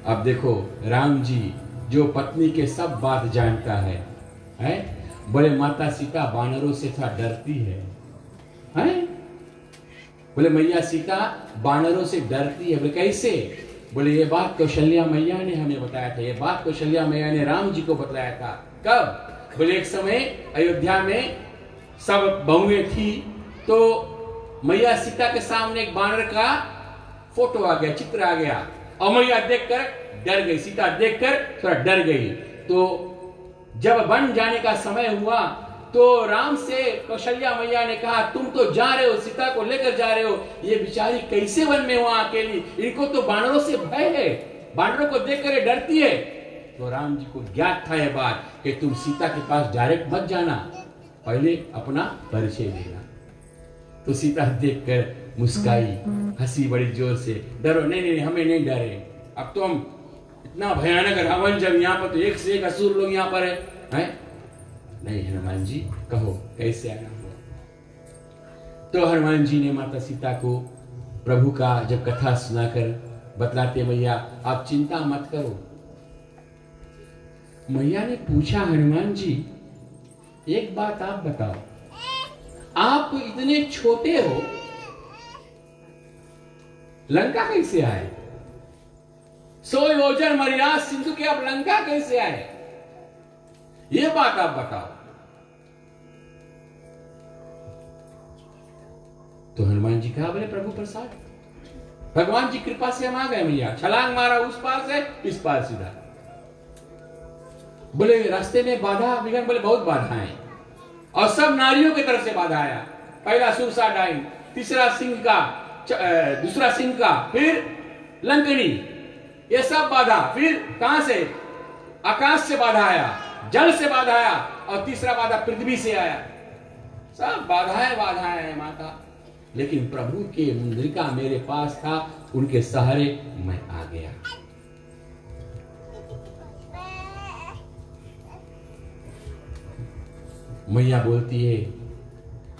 अब देखो, राम जी जो पत्नी के सब बात जानता है? बोले माता सीता बानरों से थोड़ा डरती है? बोले मैया सीता बानरों से डरती है। बोले कैसे? बोले ये बात कौशल्या मैया ने हमें बताया था, ये बात कौशल्या मैया ने राम जी को बताया था। कब? बोले एक समय अयोध्या में सब बहुएं थी, तो मैया सीता के सामने एक बानर का फोटो आ गया, चित्र आ गया, और मैया देखकर डर गई, सीता देखकर थोड़ा डर गई। तो जब वन जाने का समय हुआ तो राम से कौशल्या मैया ने कहा, तुम तो जा रहे हो, सीता को लेकर जा रहे हो, ये बेचारी कैसे वन में वहां अकेली, इनको तो बानरों से भय है, बानरों को देखकर ये डरती है। तो राम जी को ज्ञात था यह बात कि तुम सीता के पास डायरेक्ट मत जाना, पहले अपना परिचय देना। तो सीता देखकर मुस्काई, हंसी बड़ी जोर से, डरो नहीं नहीं हमें नहीं डरे, अब तो हम इतना भयानक रावण, जब यहाँ पर तो एक से एक असुर लोग यहाँ पर है? नहीं हनुमान जी कहो कैसे आना हुआ? तो हनुमान जी ने माता सीता को प्रभु का जब कथा सुनाकर बतलाते, मैया आप चिंता मत करो। मैया ने पूछा, हनुमान जी एक बात आप बताओ, आप इतने छोटे हो, लंका कैसे आए? 100 योजन मर्याद सिंधु के आप लंका कैसे आए? ये बात आप बताओ। तो हनुमान जी कहा, बोले प्रभु प्रसाद, भगवान जी कृपा से हम आ गए मैया, छलांग मारा उस पार से इस पार सीधा। बोले रास्ते में बाधा विघ्न, बोले बहुत बाधाएं, और सब नारियों की तरफ से बाधा आया। पहला सुरसा डाइन, तीसरा सिंह का, दूसरा सिंह का, फिर लंकनी, ये सब बाधा। फिर कहां से? आकाश से बाधा आया, जल से बाधा आया, और तीसरा बाधा पृथ्वी से आया। सब बाधाएं बाधाएं हैं माता, लेकिन प्रभु के मुद्रिका मेरे पास था, उनके सहारे मैं आ गया। मैया बोलती है,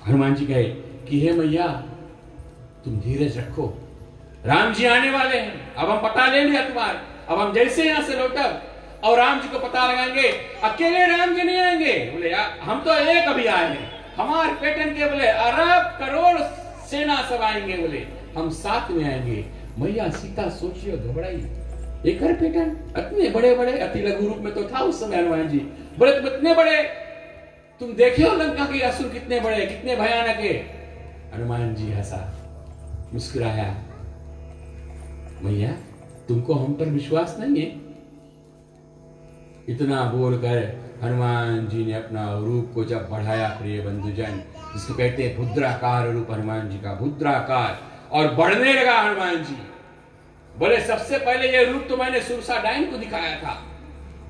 हनुमान जी कहे कि हे मैया तुम धीरज रखो, राम जी आने वाले हैं, अब हम पता ले लिया तुम्हारा, अब हम जैसे यहां से लौटब और राम जी को पता लगाएंगे, अकेले राम जी नहीं आएंगे। बोले हम तो एक अभी आए हैं, हमारे पेटन के बोले अरब करोड़ सेना सब आएंगे, बोले हम साथ में आएंगे। मैया सीता सोचिए घबराई, एक पेटन इतने बड़े बड़े, अति लघु रूप में तो था उस समय हनुमान जी। बोले तुम इतने बड़े, तुम देखे हो लंका के असुर कितने बड़े, कितने भयानक है? हनुमान जी हंसा, मुस्कुराया, मैया तुमको हम पर विश्वास नहीं है? इतना बोलकर हनुमान जी ने अपना रूप को जब बढ़ाया, प्रिय बंधुजन, जिसको कहते हैं भुद्राकार रूप हनुमान जी का, भुद्राकार, और बढ़ने लगा हनुमान जी। बोले सबसे पहले ये रूप तो मैंने सुरसा डाइन को दिखाया था,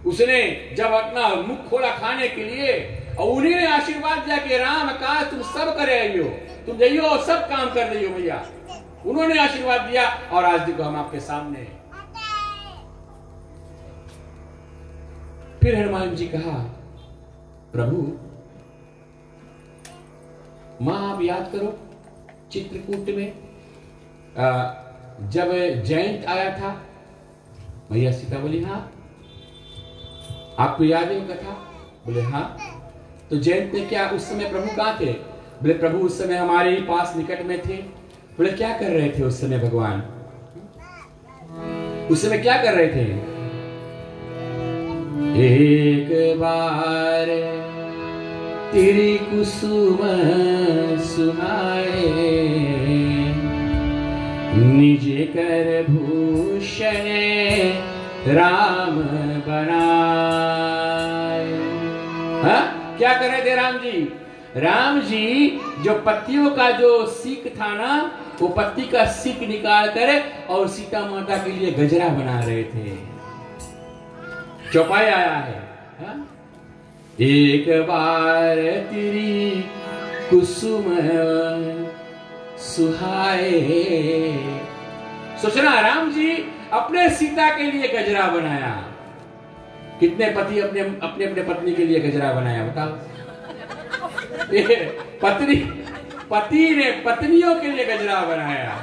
उसने जब अपना मुख खोला खाने के लिए, और उन्हीं ने आशीर्वाद दिया कि राम काज तुम सब कर रही हो, तुम जाइयो और सब काम कर रही हो भैया, उन्होंने आशीर्वाद दिया, और आज देखो हम आपके सामने। फिर हनुमान जी कहा, प्रभु मां आप याद करो चित्रकूट में जब जयंत आया था? मैया सीता बोली हाँ। आपको याद है कथा? बोले हाँ। तो जयंत ने क्या, उस समय प्रभु कहां थे? बोले प्रभु उस समय हमारे ही पास निकट में थे। बोले क्या कर रहे थे उस समय भगवान? उस समय क्या कर रहे थे? एक बार तेरी कुसुम सुहाए, निज कर भूषण राम बनाए। हाँ, क्या कर रहे थे राम जी? राम जी जो पत्तियों का जो सीक था ना, वो पत्ती का सीक निकाल कर और सीता माता के लिए गजरा बना रहे थे। चौपाई आया है, हा? एक बार तेरी कुसुम सुहाए। सोचना, राम जी अपने सीता के लिए गजरा बनाया। कितने पति अपने अपने अपने पत्नी के लिए गजरा बनाया बताओ? पति ने पत्नियों के लिए गजरा बनाया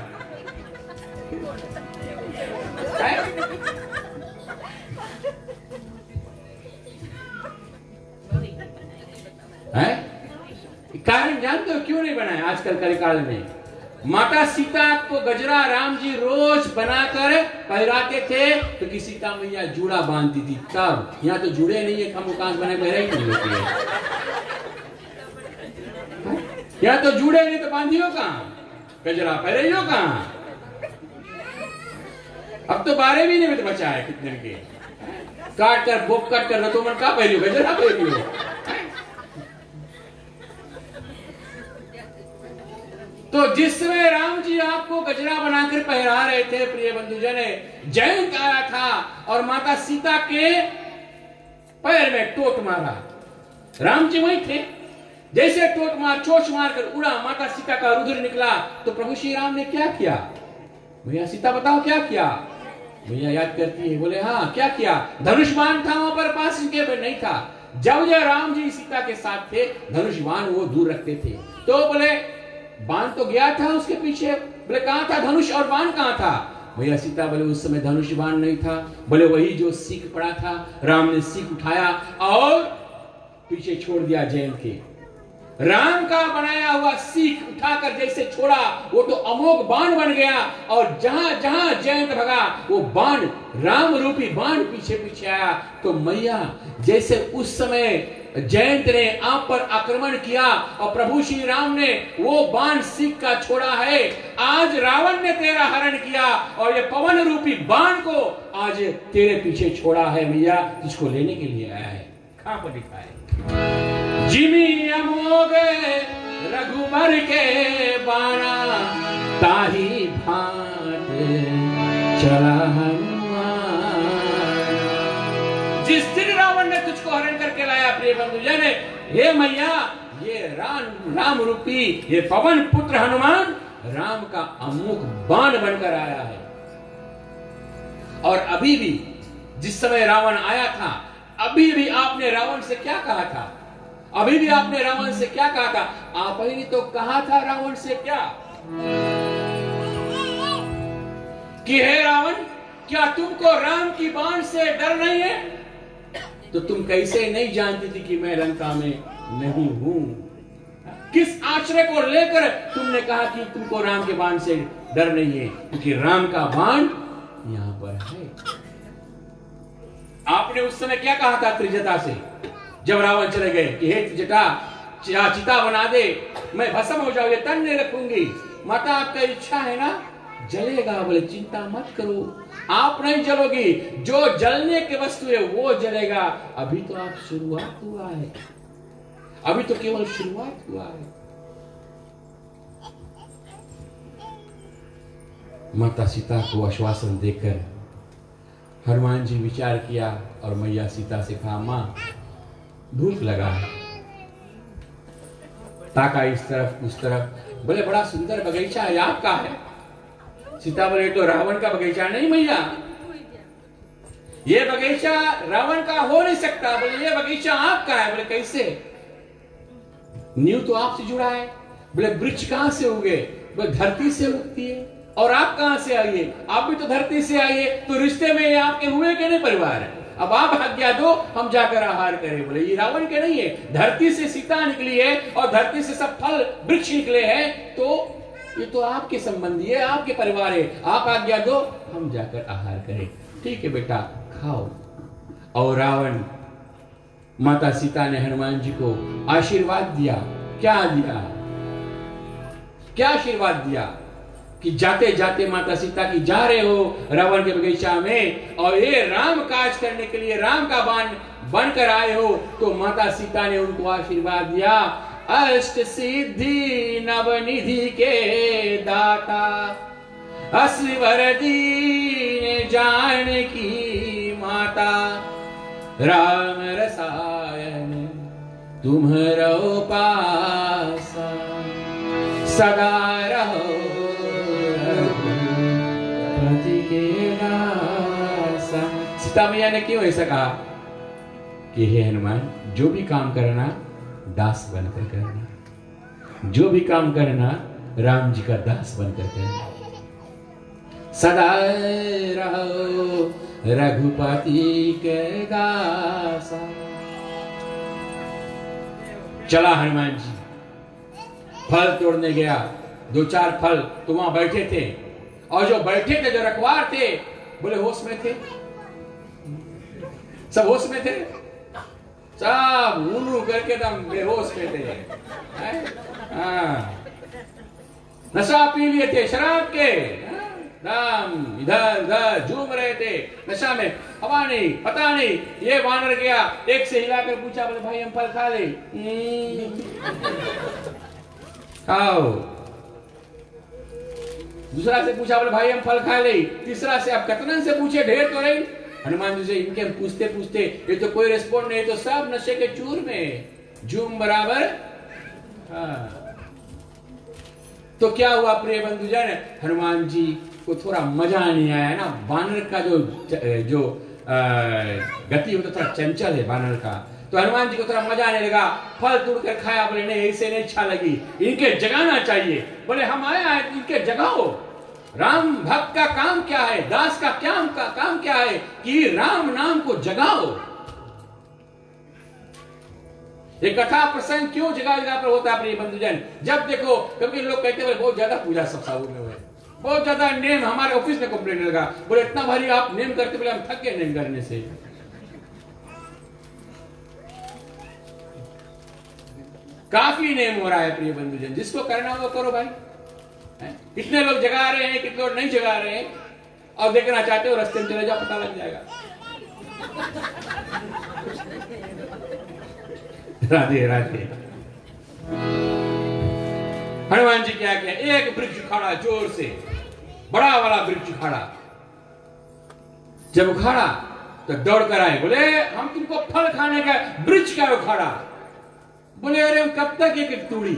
है? कारण जानते हो क्यों नहीं बनाया? आजकल कलिकाल में माता सीता को गजरा राम जी रोज बनाकर पहराते थे, क्योंकि सीता मैया जूड़ा बांधती थी। तब यहाँ तो जुड़े नहीं है, खमोकांस बने पहरा ही नहीं होती है। यहाँ तो जुड़े नहीं तो बांधियो कहाँ, गजरा पहरे हो कहाँ? अब तो 12 महीने में तो बचा है कितने के, काट कर बोक काट कर रतो मन का पहरियो, गजरा पहरियो। तो जिस समय राम जी आपको गजरा बनाकर पहरा रहे थे प्रिय बंधुजन, जयंत आया था और माता सीता के पैर में टोट मारा। राम जी वहीं थे, जैसे चोट मारकर उड़ा, माता सीता का रुधिर निकला। तो प्रभु श्री राम ने क्या किया? भैया सीता बताओ क्या किया? भैया याद करती है, बोले हाँ क्या किया? धनुष बाण था वहां पर, पास के नहीं था। जब राम जी सीता के साथ थे, धनुष बाण वो दूर रखते थे। तो बोले बाण तो गया था उसके पीछे। बोले कहां था धनुष और बाण कहां था? भैया सीता बोले उस समय धनुष बाण नहीं था। बोले वही जो सीख पड़ा था, राम ने सीख उठाया और पीछे छोड़ दिया जयंत के। राम का बनाया हुआ सीख उठाकर जैसे छोड़ा, वो तो अमोघ बाण बन गया और जहां जहां जयंत भगा वो बाण, राम रूपी बाण पीछे पीछे आया। तो मैया जैसे उस समय जयंत ने आप पर आक्रमण किया और प्रभु श्री राम ने वो बाण सीख का छोड़ा है, आज रावण ने तेरा हरण किया और ये पवन रूपी बाण को आज तेरे पीछे छोड़ा है। मैया तुझको लेने के लिए आया है। कहां पर लिखा है? जिमी अमोघ रघुबर के बाणा, ताही भांत चला हनुमान। जिस दिन रावण ने तुझको हरण करके लाया प्रिय बंधुजन, हे मैया ये राम रूपी ये पवन पुत्र हनुमान राम का अमोघ बाण बनकर आया है। और अभी भी जिस समय रावण आया था, अभी भी आपने रावण से क्या कहा था? अभी भी आपने रावण से क्या कहा था? आप ही ने तो कहा था रावण से क्या कि हे रावण, क्या तुमको राम की बाण से डर नहीं है? तो तुम कैसे नहीं जानती थी कि मैं लंका में नहीं हूं? किस आश्रय को लेकर तुमने कहा कि तुमको राम के बाण से डर नहीं है? क्योंकि राम का बाण यहां पर है। आपने उस समय क्या कहा था त्रिजटा से जब रावण चले गए कि हे त्रिजटा चिता बना दे, मैं भस्म हो जाऊं, ये तन नहीं रखूंगी। माता आपका इच्छा है ना, जलेगा। बोले चिंता मत करो, आप नहीं जलोगी, जो जलने की वस्तु है वो जलेगा। अभी तो आप शुरुआत हुआ है, अभी तो केवल शुरुआत हुआ है। माता सीता को आश्वासन देकर हनुमान जी विचार किया और मैया सीता से कहा, मां भूख लगा है। ताका इस तरफ उस तरफ, बोले बड़ा सुंदर बगीचा है, आपका है? सीता बोले तो रावण का बगीचा नहीं मैया, ये बगीचा रावण का हो नहीं सकता। बोले ये बगीचा आपका है। बोले कैसे? नींव तो आपसे जुड़ा है। बोले वृक्ष कहां से उगे? बोले धरती से उगती है। और आप कहां से आइए? आप भी तो धरती से आइए। तो रिश्ते में ये आपके हुए के नहीं परिवार है। अब आप आज्ञा दो, हम जाकर आहार करें। बोले ये रावण के नहीं है, धरती से सीता निकली है और धरती से सब फल वृक्ष निकले हैं, तो ये तो आपके संबंधी है, आपके परिवार है। आप आज्ञा दो, हम जाकर आहार करें। ठीक है बेटा, खाओ। और रावण, माता सीता ने हनुमान जी को आशीर्वाद दिया। क्या दिया? क्या आशीर्वाद दिया कि जाते जाते माता सीता की जा रहे हो रावण के बगीचा में और ये राम काज करने के लिए राम का बाण बनकर आए हो। तो माता सीता ने उनको आशीर्वाद दिया, अष्ट सिद्धि नवनिधि के दाता, असवर दीन जानकी माता, राम रसायन तुम्हरो पासा। सदा रहो रघुपति के दासा। सीता मैया ने क्यों ऐसा कहा कि हे हनुमान, जो भी काम करना दास बनकर करना, जो भी काम करना राम जी का दास बनकर करना। सदा रहो रघुपति के दासा। चला हनुमान जी, फल तोड़ने गया। 2-4 फल तो वहां बैठे थे, और जो बैठे थे, जो रखवार थे, बोले होश में थे, सब होश में थे, सब ऊनू करके दम बेहोश में थे। नशा पी लिए थे शराब के, दम इधर उधर झूम रहे थे नशा में। हवा नहीं, पता नहीं। ये वानर गया, एक से हिलाकर पूछा, बोले भाई हम फल खा ले। खाओ। दूसरा से पूछा, बोले भाई हम फल खा ले। तीसरा से, अब कतनन से पूछे, ढेर तो नहीं। हनुमान जी से इनके पूछते पूछते ये तो कोई रिस्पॉन्ड नहीं, तो सब नशे के चूर में झूम बराबर। तो क्या हुआ प्रिय बंधुजन, हनुमान जी को थोड़ा मजा नहीं आया ना। वानर का जो गति हो तो थोड़ा चंचल है वानर का, तो हनुमान जी को थोड़ा मजा आने लगा। फल तोड़ कर खाया, बोले नहीं ऐसे नहीं अच्छा लगी, इनके जगाना चाहिए। बोले हम आया है इनके जगाओ। राम भक्त का काम क्या है, दास का काम क्या है कि राम नाम को जगाओ। ये कथा प्रसंग क्यों जगह जगह पर होता है प्रिय बंधुजन? जब देखो, क्योंकि लोग कहते हैं बहुत ज्यादा पूजा सब साबुन में हुए, बहुत ज्यादा नेम। हमारे ऑफिस में कंप्लेंट लगा, बोले इतना भारी आप नेम करते, बोले हम थक गए नेम करने से। काफी नेम हो रहा है प्रिय बंधुजन, जिसको करना वो करो भाई। कितने लोग जगा रहे हैं, कितने लोग नहीं जगा रहे हैं, और देखना चाहते हो रास्ते में चले जाओ, पता लग जाएगा। राधे राधे। हनुमान जी क्या किया, एक वृक्ष उखाड़ा जोर से, बड़ा वाला वृक्ष उखाड़ा। जब उखाड़ा तो दौड़ कर आए, बोले हम तुमको फल खाने का वृक्ष क्या उखाड़ा? बोले अरे हम कब तक एक तोड़ी,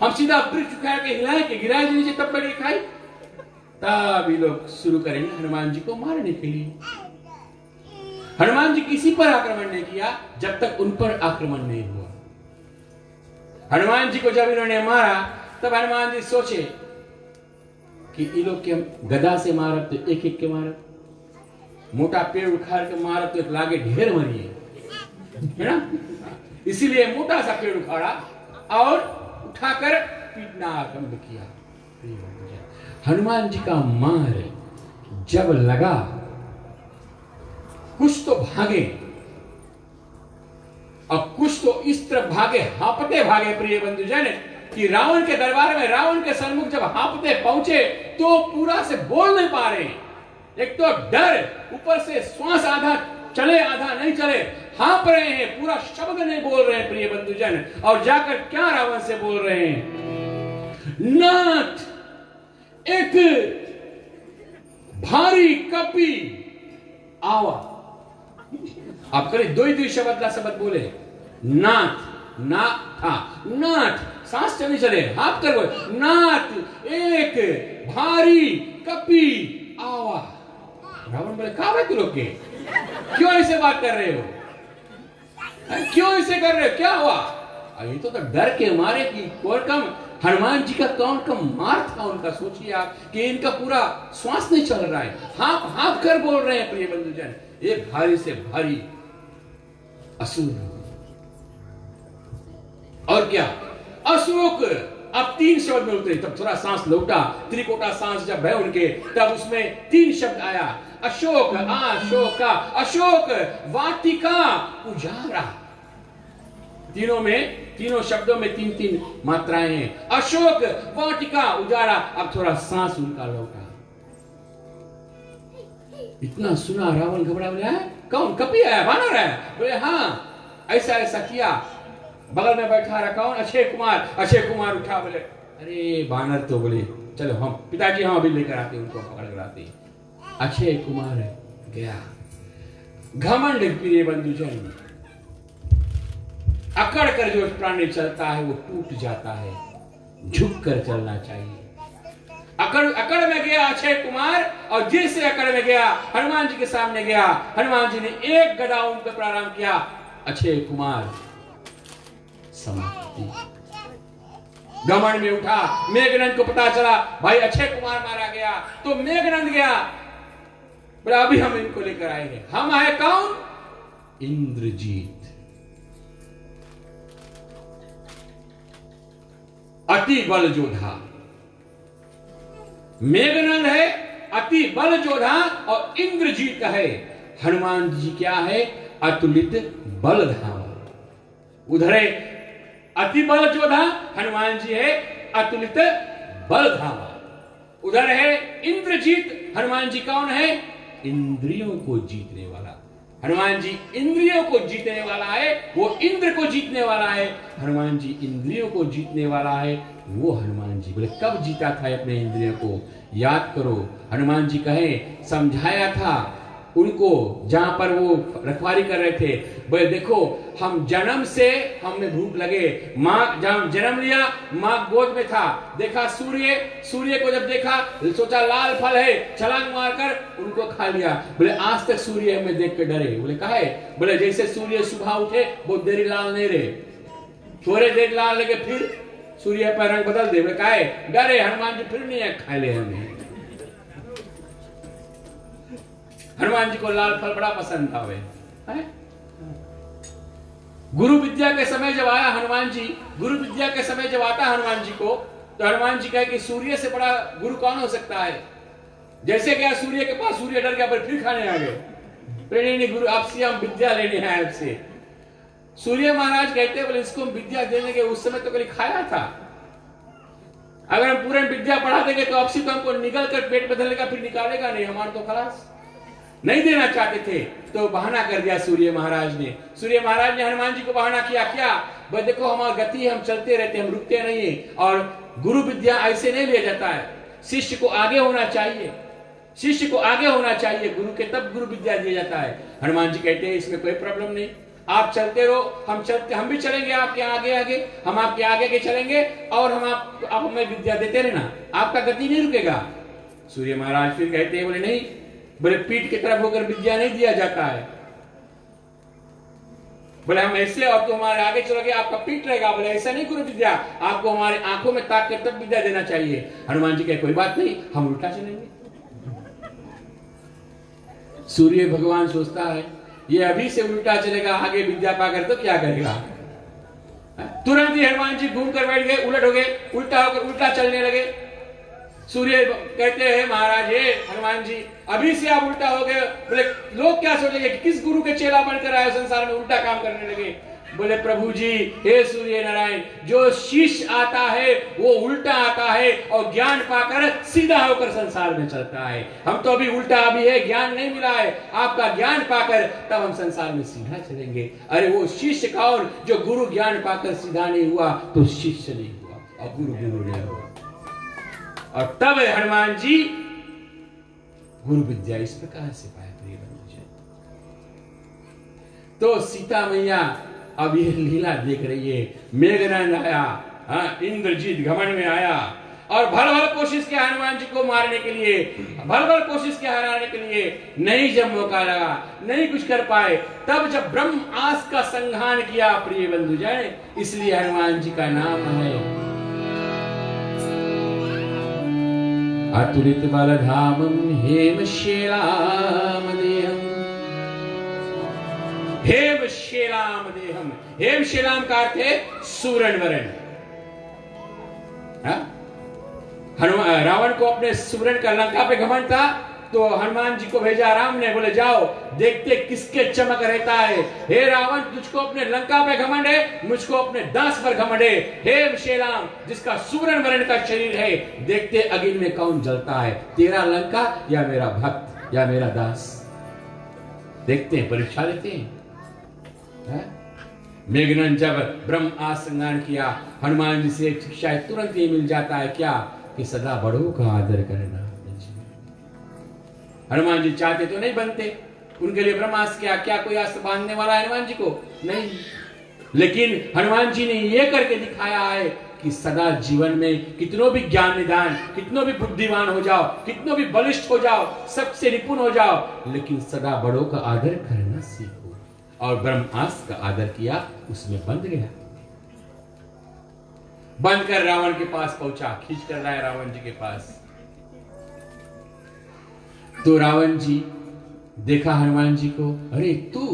हम सीधा वृक्ष उखाड़ के हिलाए के गिराए नीचे, तब बड़ी खाई। तब ये लोग शुरू करेंगे हनुमान जी को मारने के लिए। हनुमान जी किसी पर आक्रमण नहीं किया जब तक उन पर आक्रमण नहीं हुआ। हनुमान जी को जब इन्होंने मारा, तब हनुमान जी सोचे कि ये लोग के गदा से मारत तो एक एक के मारत, मोटा पेड़ उखाड़ के मारत तो एक लागे ढेर मरिए, है ना। इसीलिए मोटा सा पेड़ उखाड़ा और उठाकर पीटना आरंभ किया। हनुमान जी का मार जब लगा, कुछ तो भागे और कुछ तो इस तरफ भागे, हांपते भागे प्रिय बंधुजन, कि रावण के दरबार में, रावण के सन्मुख जब हांपते पहुंचे तो पूरा से बोल नहीं पा रहे। एक तो डर, ऊपर से श्वास आधा चले आधा नहीं चले, हाँप रहे हैं, पूरा शब्द नहीं बोल रहे हैं प्रिय बंधुजन। और जाकर क्या रावण से बोल रहे हैं, नाथ एक भारी कपी आवा। आप करें दो ही शब्द बोले, नाथ, ना था, नाथ, सांस चलने चले, हाथ कर बोले, नाथ एक भारी कपी आवा। रावण बोले कहा भाई तू लोग के, क्यों ऐसे बात कर रहे हो, क्यों ऐसे कर रहे हो, क्या हुआ? अभी तो डर के मारे कि कौन कम हनुमान जी का कौन कम मार था उनका। सोचिए आप कि इनका पूरा श्वास नहीं चल रहा है, हाँप हाँप कर बोल रहे हैं प्रिय बंधुजन। एक भारी से भारी असुर, और क्या अशोक। अब 3 शब्द में उतरे, तब थोड़ा सांस लौटा, त्रिकोटा सांस जब है उनके, तब उसमें 3 शब्द आया, अशोक, अशोका, अशोक वाटिका उजारा। तीनों में, तीनों शब्दों में 3-3 मात्राएं हैं, अशोक वाटिका उजारा। अब थोड़ा सांस उनका लौटा। इतना सुना रावण घबरा, बोले कौन कपी आया, वानर है? बोले हाँ, ऐसा ऐसा किया। बगल में बैठा रहा कौन, अक्षय कुमार। अक्षय कुमार उठा, बोले अरे वानर तो, बोले चलो हम पिताजी हम अभी लेकर आते, उनको पकड़ कर आते। अक्षय कुमार गया। घमंड प्रिय बंधुजन, अकड़ कर जो प्राणी चलता है वो टूट जाता है। झुक कर चलना चाहिए। अकड़ में गया अक्षय कुमार, और जैसे अकड़ में गया हनुमान जी के सामने गया, हनुमान जी ने एक गदा उन पर प्रारंभ किया, अक्षय कुमार समाप्ति। घमंड में उठा, मेघनंद को पता चला भाई अक्षय कुमार मारा गया, तो मेघनंद गया, बोला अभी हम इनको लेकर आएंगे। हम आए कौन? इंद्रजीत, अति बल जोधा। मेघनंद है अति बल जोधा और इंद्रजीत है हनुमान जी क्या है? अतुलित बल धाम। उधर है अति बल जोधा, हनुमान जी है अतुलित बल धाम। उधर है इंद्रजीत, हनुमान जी कौन है? इंद्रियों को जीतने वाला। हनुमान जी इंद्रियों को जीतने वाला है, वो इंद्र को जीतने वाला है। हनुमान जी इंद्रियों को जीतने वाला है, वो हनुमान जी। बोले कब जीता था अपने इंद्रियों को? याद करो, हनुमान जी कहे समझाया था उनको जहां पर वो रखवाली कर रहे थे। बोले देखो हम जन्म से हमें भूख लगे, माँ जब जन्म लिया माँ गोद में था, देखा सूर्य को जब देखा सोचा लाल फल है, छलांग मारकर उनको खा लिया। बोले आज तक सूर्य हमें देख के डरे। बोले कहा है? बोले जैसे सूर्य सुबह उठे बहुत देरी लाल नहीं रहे, थोड़े देर लाल लगे फिर सूर्य पर रंग बदल दे। बोले कहा है? डरे हनुमान जी फिर नहीं खा ले हमें। हनुमान जी को लाल फल बड़ा पसंद था। वे गुरु विद्या के समय जब आया हनुमान जी, गुरु विद्या के समय जब आता हनुमान जी को, तो हनुमान जी कहे कि सूर्य से बड़ा गुरु कौन हो सकता है? जैसे गया सूर्य के पास, सूर्य डर गया, पर फिर खाने आ गए। नहीं गुरु आपसे हम विद्या लेने हैं आपसे। सूर्य महाराज कहते बोले इसको हम विद्या देने के उस समय तो कभी खाया था, अगर हम पूर्ण विद्या पढ़ा देंगे तो आपसे तो हमको निकल कर पेट में धरेगा, फिर निकालेगा नहीं, हमारा तो खलास। नहीं देना चाहते थे तो बहाना कर दिया सूर्य महाराज ने। सूर्य महाराज ने हनुमान जी को बहाना किया क्या? भाई देखो हमारी गति है, हम चलते रहते, हम रुकते नहीं है, और गुरु विद्या ऐसे नहीं लिया जाता है। शिष्य को आगे होना चाहिए, शिष्य को आगे होना चाहिए गुरु के, तब गुरु विद्या दिया जाता है। हनुमान जी कहते हैं इसमें कोई प्रॉब्लम नहीं, आप चलते रहो, हम भी चलेंगे आपके आगे आगे, हम आपके आगे के चलेंगे, और हम आप हमें विद्या देते रहना, आपका गति नहीं रुकेगा। सूर्य महाराज फिर कहते हैं बोले नहीं, बोले पीठ की तरफ होकर विद्या नहीं दिया जाता है। बोले हम ऐसे और तो हमारे आगे चलोगे आपका पीठ रहेगा। बोले ऐसा नहीं गुरु विद्या, आपको हमारे आंखों में ताक कर तब विद्या देना चाहिए। हनुमान जी कहे कोई बात नहीं, हम उल्टा चलेंगे। सूर्य भगवान सोचता है ये अभी से उल्टा चलेगा, आगे विद्या पाकर तो क्या करेगा। तुरंत ही हनुमान जी घूम कर बैठ गए, उलट हो गए, उल्टा होकर उल्टा चलने लगे। सूर्य कहते हैं महाराज ये हनुमान जी अभी से आप उल्टा हो गए। बोले लोग क्या सोचेंगे कि किस गुरु के चेला बनकर आए संसार में, उल्टा काम करने लगे। बोले प्रभु जी हे सूर्य नारायण, जो शिष्य आता है वो उल्टा आता है और ज्ञान पाकर सीधा होकर संसार में चलता है। हम तो अभी उल्टा अभी है, ज्ञान नहीं मिला है, आपका ज्ञान पाकर तब हम संसार में सीधा चलेंगे। अरे वो शिष्य कौन जो गुरु ज्ञान पाकर सीधा नहीं हुआ तो शिष्य नहीं हुआ और गुरु नहीं हुआ। और तब हनुमान जी गुरु विद्या इस प्रकार से पाए। प्रिय बंधु, तो सीता मैया अब ये लीला देख रही है। मेघनंद आया, इंद्रजीत घमंड में आया और भल भल कोशिश किया हनुमान जी को मारने के लिए, भल भल कोशिश किया हराने के लिए, नहीं जब मौका लगा, नहीं कुछ कर पाए। तब जब ब्रह्मास्त्र का संहार किया प्रिय बंधु जन, इसलिए हनुमान जी का नाम है अतुलित बलधामं हेमशैलाम देहम्। हेमशैलाम देहम्, हेमशैलाम का अर्थ है सुवर्ण वरण। हनुमान रावण को अपने सुवर्ण का लंका पे घमंड था, तो हनुमान जी को भेजा राम ने, बोले जाओ देखते किसके चमक रहता है। हे रावण तुझको अपने लंका पे घमंड है, मुझको अपने दास पर घमंड है। हे शेराम जिसका सुवर्ण वर्ण का शरीर है, देखते अग्नि में कौन जलता है, तेरा लंका या मेरा भक्त या मेरा दास। देखते हैं, परीक्षा लेते हैं। मेघनंद जब ब्रह्मास्त्र संहार किया, हनुमान जी से शिक्षा तुरंत ही मिल जाता है क्या कि सदा बड़ों का आदर करना। हनुमान जी चाहते तो नहीं बनते, उनके लिए ब्रह्मास्त्र क्या कोई अस्त्र बांधने वाला है हनुमान जी को? नहीं। लेकिन हनुमान जी ने यह करके दिखाया है कि सदा जीवन में कितनों भी ज्ञान निदान, कितनों भी बुद्धिमान हो जाओ, कितनों भी बलिष्ठ हो जाओ, सबसे निपुण हो जाओ, लेकिन सदा बड़ों का आदर करना सीखो। और ब्रह्मास्त्र का आदर किया, उसमें बंध गया। बंद कर रावण के पास पहुंचा, खींच कर लाया रावण जी के पास। तो रावण जी देखा हनुमान जी को, अरे तू।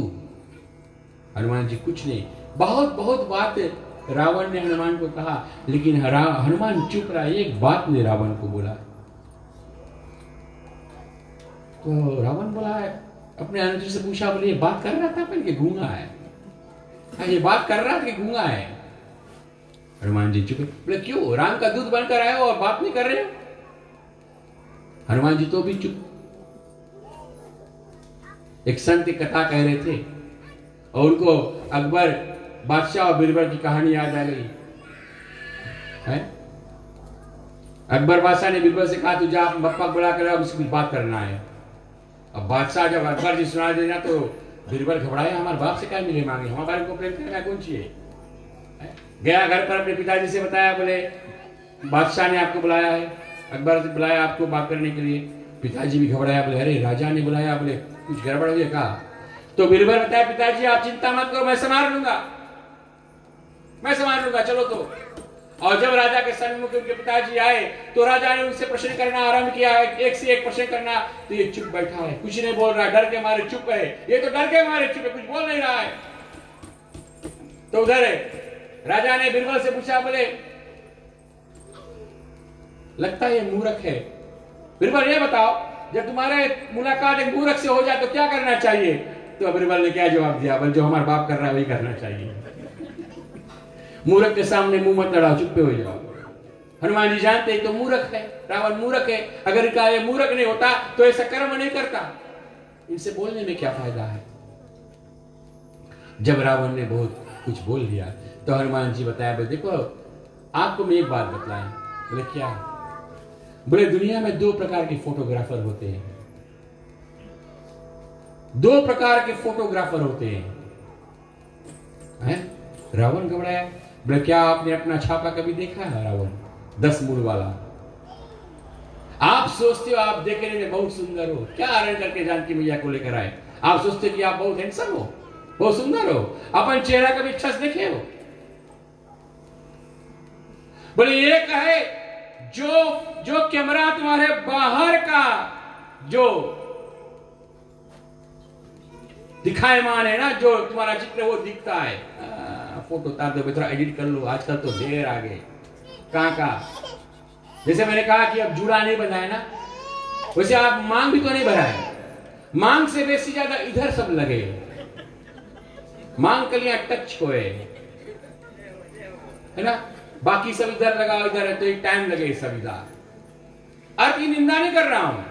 हनुमान जी कुछ नहीं, बहुत बहुत बात रावण ने हनुमान को कहा, लेकिन हनुमान चुप रहा, एक बात ने रावण को बोला। तो रावण बोला, अपने अनुज से पूछा, बोले ये बात कर रहा था पर ये गूंगा है? ये बात कर रहा था कि गूंगा है? हनुमान जी चुप। बोले क्यों, राम का दूध बनकर आए हो और बात नहीं कर रहे हो? हनुमान जी तो भी चुप। एक संत एक कथा कह रहे थे और उनको अकबर बादशाह और बीरबल की कहानी याद आ गई है। अकबर बादशाह ने बीरबल से कहा, तू जा बप्पा बुला कर अब कुछ बात करना है। अब बादशाह जब अकबर जी सुना देना तो बीरबल घबराए, हमारे बाप से क्या मिले मांगे, हमारे बारे को प्रेम करना कौन चाहिए। गया घर पर अपने पिताजी से बताया, बोले बादशाह ने आपको बुलाया है, अकबर से बुलाया आपको बात करने के लिए। पिताजी भी घबराया, बोले अरे राजा ने बुलाया, बोले कुछ गड़बड़ हुई कहा। तो बीरबल बताया, पिताजी आप चिंता मत करो, मैं संभाल लूंगा, मैं संभाल लूंगा, चलो तो। और जब राजा के सन्मुख उनके पिताजी आए तो राजा ने उनसे प्रश्न करना आरंभ किया, एक से एक प्रश्न करना। तो ये चुप बैठा है, कुछ नहीं बोल रहा, डर के मारे चुप है, ये तो डर के मारे चुप है, कुछ बोल नहीं रहा है। तो उधर राजा ने बीरबल से पूछा, बोले लगता है ये मूर्ख है, बीरबल ये बताओ जब तुम्हारे मुलाकात एक मूर्ख से हो जाए तो क्या करना चाहिए? तो बीरबल ने क्या जवाब दिया, बोले जो हमारा बाप कर रहा है वही करना चाहिए। मूर्ख के सामने मुंह मत लड़ाओ, चुप हो जाओ। हनुमान जी जानते तो मूर्ख है, रावण मूर्ख है, अगर इनका ये मूर्ख नहीं होता तो ऐसा कर्म नहीं करता, इनसे बोलने में क्या फायदा है। जब रावण ने बहुत कुछ बोल दिया तो हनुमान जी बताया, बोले देखो आपको मैं एक बात बतलाएं। बोले क्या? बोले दुनिया में दो प्रकार के फोटोग्राफर होते हैं, दो प्रकार के फोटोग्राफर होते हैं। रावण घबराया, बोले क्या आपने अपना छापा कभी देखा है? रावण 10 मूल वाला। आप सोचते हो आप देखने में बहुत सुंदर हो, क्या आरण करके जानकी मैया को लेकर आए, आप सोचते हो कि आप बहुत हैंडसम हो, बहुत सुंदर हो, अपन चेहरा कभी अच्छा से देखे हो? बोले ये कहे जो कैमरा तुम्हारे बाहर का जो दिखायमान है ना, जो तुम्हारा चित्र वो दिखता है, फोटो उतार दो, थोड़ा एडिट कर लो, आजकल तो ढेर आ गए कहां का। जैसे मैंने कहा कि अब जूड़ा नहीं बंधा है ना, वैसे आप मांग भी तो नहीं भरा है, मांग से बेसी ज्यादा इधर सब लगे, मांग कलियां टच होए है ना, बाकी सब इधर लगाओ, इधर है तो एक टाइम लगे सब इधर। अर्थ की निंदा नहीं कर रहा हूं।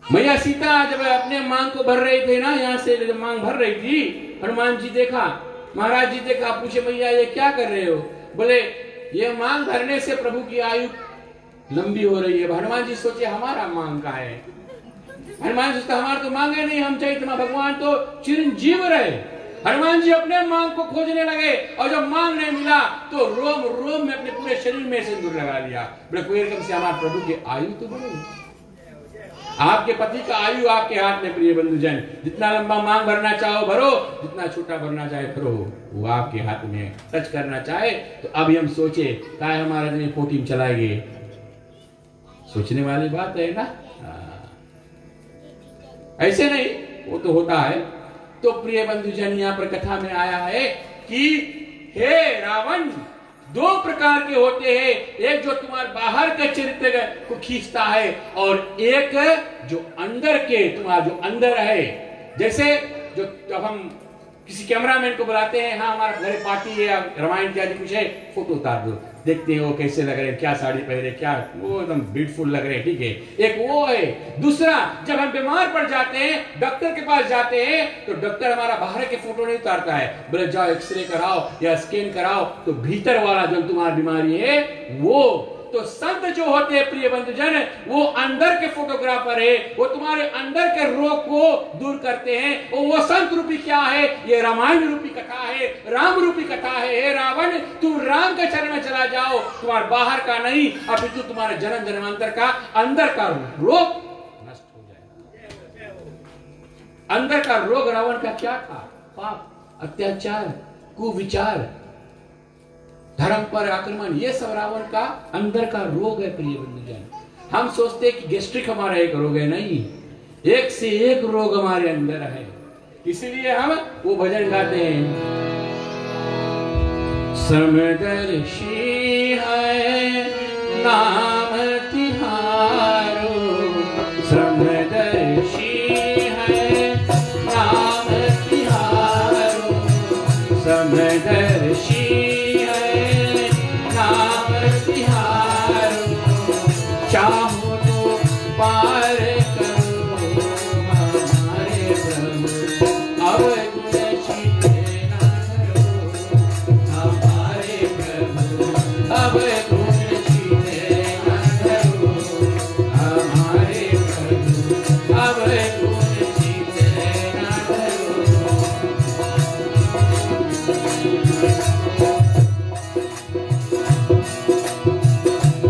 मैया सीता जब अपने मांग को भर रही थी ना, यहां से जब मांग भर रही थी, हनुमान जी देखा, महाराज जी देखा, पूछे मैया ये क्या कर रहे हो? बोले ये मांग भरने से प्रभु की आयु लंबी हो रही है। हनुमान जी सोचे हमारा मांग का है, हनुमान जी सोचता हमारा तो मांगे नहीं, हम चाहिए तुम्हारा भगवान तो चिरंजीव रहे। हनुमान जी अपने मांग को खोजने लगे और जब मांग नहीं मिला तो रोम रोम में अपने पूरे शरीर में सिंदूर लगा दिया। बोले कोई रकम से हमारे प्रभु की आयु तो बढ़े, आपके पति का आयु आपके हाथ में प्रिय बंधुजन, जितना लंबा मांग भरना चाहो भरो, जितना छोटा भरना चाहे भरो, वो आपके हाथ में। टच करना चाहे तो अभी हम सोचे क्या हमारा दिन पोटी में चलाएंगे, सोचने वाली बात है ना, ऐसे नहीं वो तो होता है। तो प्रिय बंधुजन यहाँ पर कथा में आया है कि हे रावण, दो प्रकार के होते हैं, एक जो तुम्हारे बाहर के चरित्र को खींचता है और एक जो अंदर के तुम्हारा जो अंदर है। जैसे जो जब हम किसी कैमरामैन को बुलाते हैं, हाँ हमारा घर पार्टी है, रामायण की कुछ है, फोटो उतार दो, देखते हैं वो कैसे लग रहे हैं, क्या साड़ी पहने, क्या वो एकदम ब्यूटीफुल लग रहे हैं, ठीक है, एक वो है। दूसरा जब हम बीमार पड़ जाते हैं, डॉक्टर के पास जाते हैं, तो डॉक्टर हमारा बाहर के फोटो नहीं उतारता है, बोले जाओ एक्सरे कराओ या स्कैन कराओ, तो भीतर वाला जो तुम्हारी बीमारी है वो तो संत जो होते हैं प्रिय बंधुजन, वो अंदर के फोटोग्राफर है, वो तुम्हारे अंदर के रोग को दूर करते हैं। वो संत रूपी क्या है? ये रामायण रूपी कथा है, राम रूपी कथा है। हे रावण, तुम राम के चरण में चला जाओ, तुम्हारे बाहर का नहीं अपितु तुम्हारे जन्म जन्मांतर का अंदर का रोग नष्ट हो जाएगा। अंदर का रोग रावण का क्या था? पाप, अत्याचार, कुविचार, धर्म पर आक्रमण, ये सब रावण का अंदर का रोग है प्रिय बंधुजन। हम सोचते कि गैस्ट्रिक हमारा एक रोग है, नहीं, एक से एक रोग हमारे अंदर है। इसलिए हम वो भजन गाते हैं, समदर्शी है नाम तिहारो, समदर्शी है नाम तिहारो, समदर्शी है नाम तिहारो, चाहो तो पार करो हमारे प्रभु, अब गुण छिपे न धरो हमारे प्रभु, अब गुण छिपे न धरो हमारे प्रभु, अब गुण छिपे न धरो।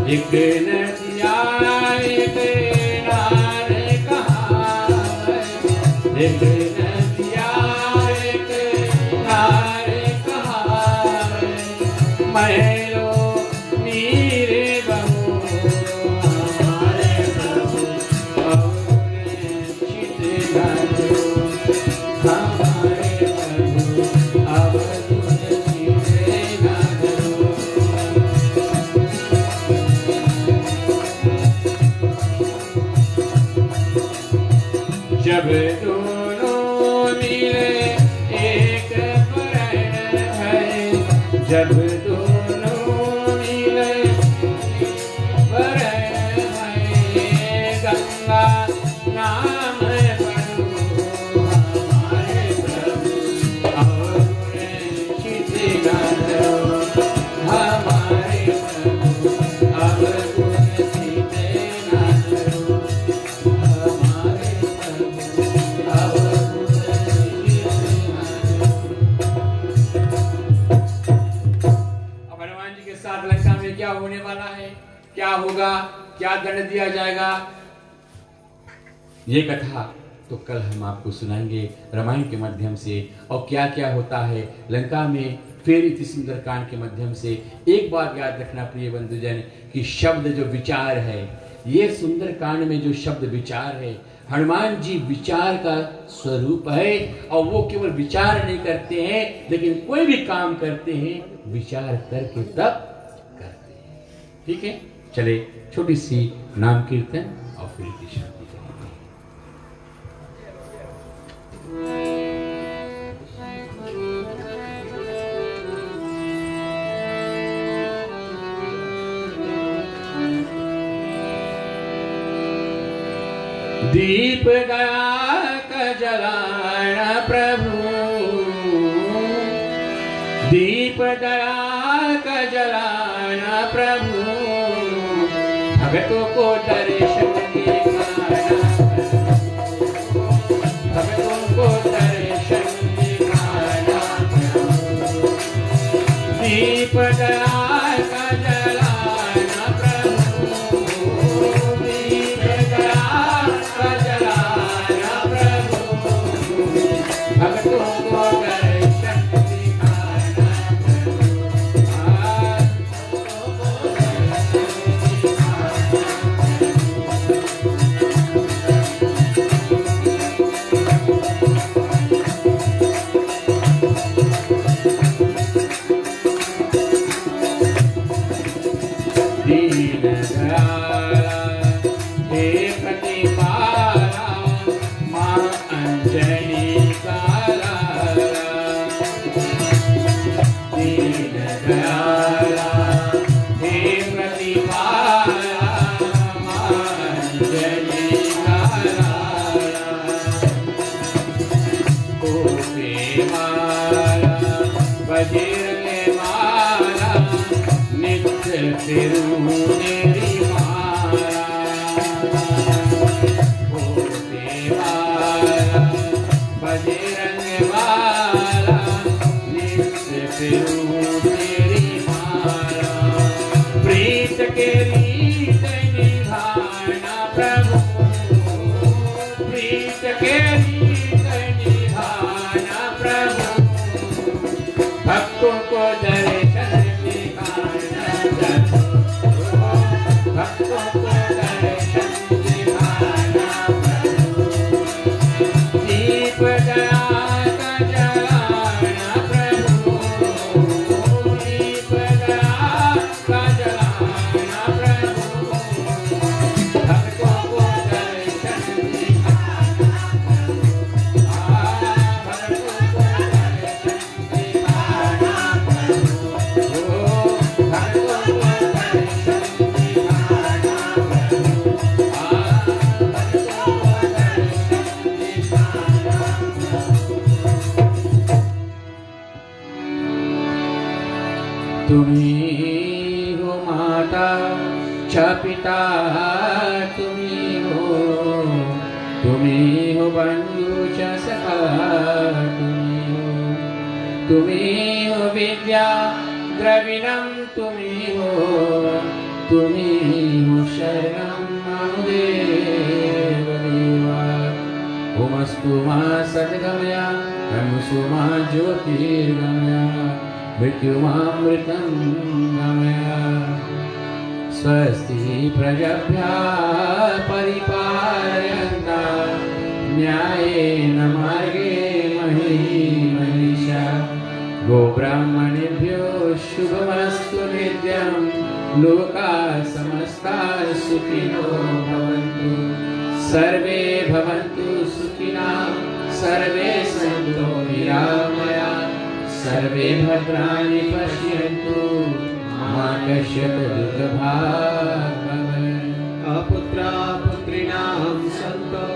एक नदिया एक नार कहावै, एक नदिया एक नार कहावै, मैलो नीरे बहो हमारे प्रभु, और चित न धरो हमारे प्रभु, अब गुण छिपे न धरो। जब दोनों मिले एक परण है, जब दोनों मिले परण है, गंगा नाम पढ़ो हमारे प्रभु, और चित न धरो हमारे प्रभु, अब गुण छिपे न धरो हमारे प्रभु, अब गुण छिपे न धरो। अब हनुमान जी के साथ लंका में क्या होने वाला है, क्या होगा, क्या दंड दिया जाएगा, ये कथा तो कल हम आपको सुनाएंगे रामायण के माध्यम से। और क्या क्या होता है लंका में फिर इस सुंदर कांड के माध्यम से। एक बात याद रखना प्रिय बंधुजन, कि शब्द जो विचार है, ये सुंदर कांड में जो शब्द विचार है, हनुमान जी विचार का स्वरूप है। और वो केवल विचार नहीं करते हैं, लेकिन कोई भी काम करते हैं विचार करके तब करते हैं। ठीक है, चले छोटी सी नाम कीर्तन और फिर की शांति करेंगे। दीप गया का जलाना प्रभु, दीप गया का जलाना प्रभु, भक्तों को दर्शन दिखाना, भक्तों को दर्शन दिखाना प्रभु, दीप गया का जलाना प्रभु, दीप गया का जलाना प्रभु, भक्तों को दर्शन दिखाना प्रभु, भक्तों को दर्शन दिखाना। दीन दयाला हे प्रतिपाला, माँ अंजनी का लाला, दीन दयाला हे प्रतिपाला, माँ अंजनी का लाला, कोके माला वज्र के माला, नित्य फिर फिरूं तेरी माला, भोले वाला बजरंग वाला, नित्य फिरूं तेरी माला। प्रीत के रीत निभाना प्रभु, प्रीत के रीत निभाना प्रभु, भक्तों को दर्शन दिखाना प्रभु, भक्तों को दर्शन दिखाना प्रभु, दीप दया का जलाना प्रभु, दीप दया का जलाना प्रभु, भक्तों को दर्शन दिखाना प्रभु, भक्तों को दर्शन दिखाना प्रभु, भक्तों को दर्शन दिखाना प्रभु, भक्तों को दर्शन दिखाना प्रभु। तुम्ही हो माता च पिता, तुम्ही हो बंधु च सखा, तुम्ही हो विद्या द्रविणं, तुम्ही हो शरणं मम देव देवा। ओमस्तु मा सद्गमया, नमस्तु मा ज्योतिर्गमया, मृत्युमामृतं गमया। स्वस्ति प्रजभ्यः परिपालयन्ता, न्यायेन मार्गेण महीं महिषा। गोब्राह्मणेभ्यो शुभमस्तु नित्यं, लोकाः समस्ताः सुखिनो भवन्तु, सर्वे भवन्तु सुखिनः, सर्वे सन्तु निरामयाः, सर्वे भद्राणि पश्यन्तु, मा कश्चित् दुःखभाग् भवेत्। अपुत्रा पुत्रीणां सन्तो,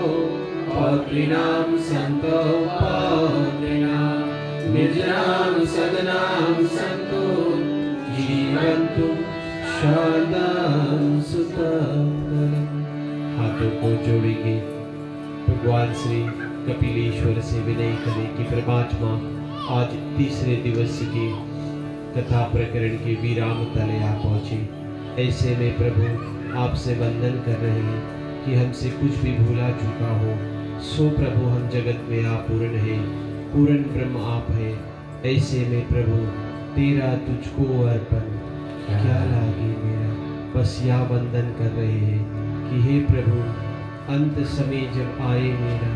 पौत्रीणां सन्तो पौत्रीणां, निर्जनां सदनां सन्तु, जीवन्तु शरदं सुखं। हाथों को जोड़ेंगे, भगवान श्री कपिलेश्वर से विनय करें कि परमात्मा आज तीसरे दिवस की कथा प्रकरण के विराम तले आ पहुँचे। ऐसे में प्रभु आपसे वंदन कर रहे हैं कि हमसे कुछ भी भूला चूका हो, सो प्रभु हम जगत में आप पूर्ण है, पूर्ण ब्रह्म आप है। ऐसे में प्रभु तेरा तुझको अर्पण क्या लागे मेरा, बस यह वंदन कर रहे हैं कि हे प्रभु अंत समय जब आए मेरा,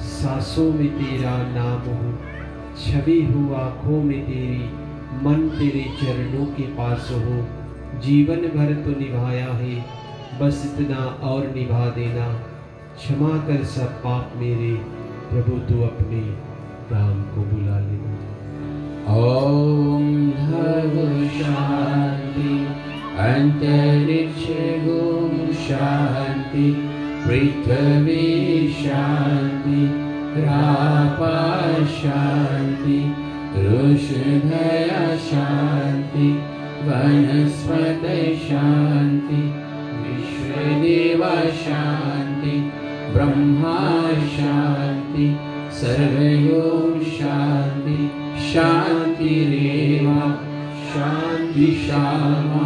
सांसों में तेरा नाम हो, छवि हो आँखों में तेरी, मन तेरे चरणों के पास हो। जीवन भर तो निभाया है, बस इतना और निभा देना, क्षमा कर सब पाप मेरे, प्रभु तू अपने राम को बुला लेना। ओम धर्म शांति, अंतरिक्ष गुम शांति, पृथ्वी शांति, रापा शांति, ऋषधया शांति, वनस्पति शांति, विश्वदेवा शांति, ब्रह्मा शांति, सर्वयोग शांति, शांतिरेव शांति शामा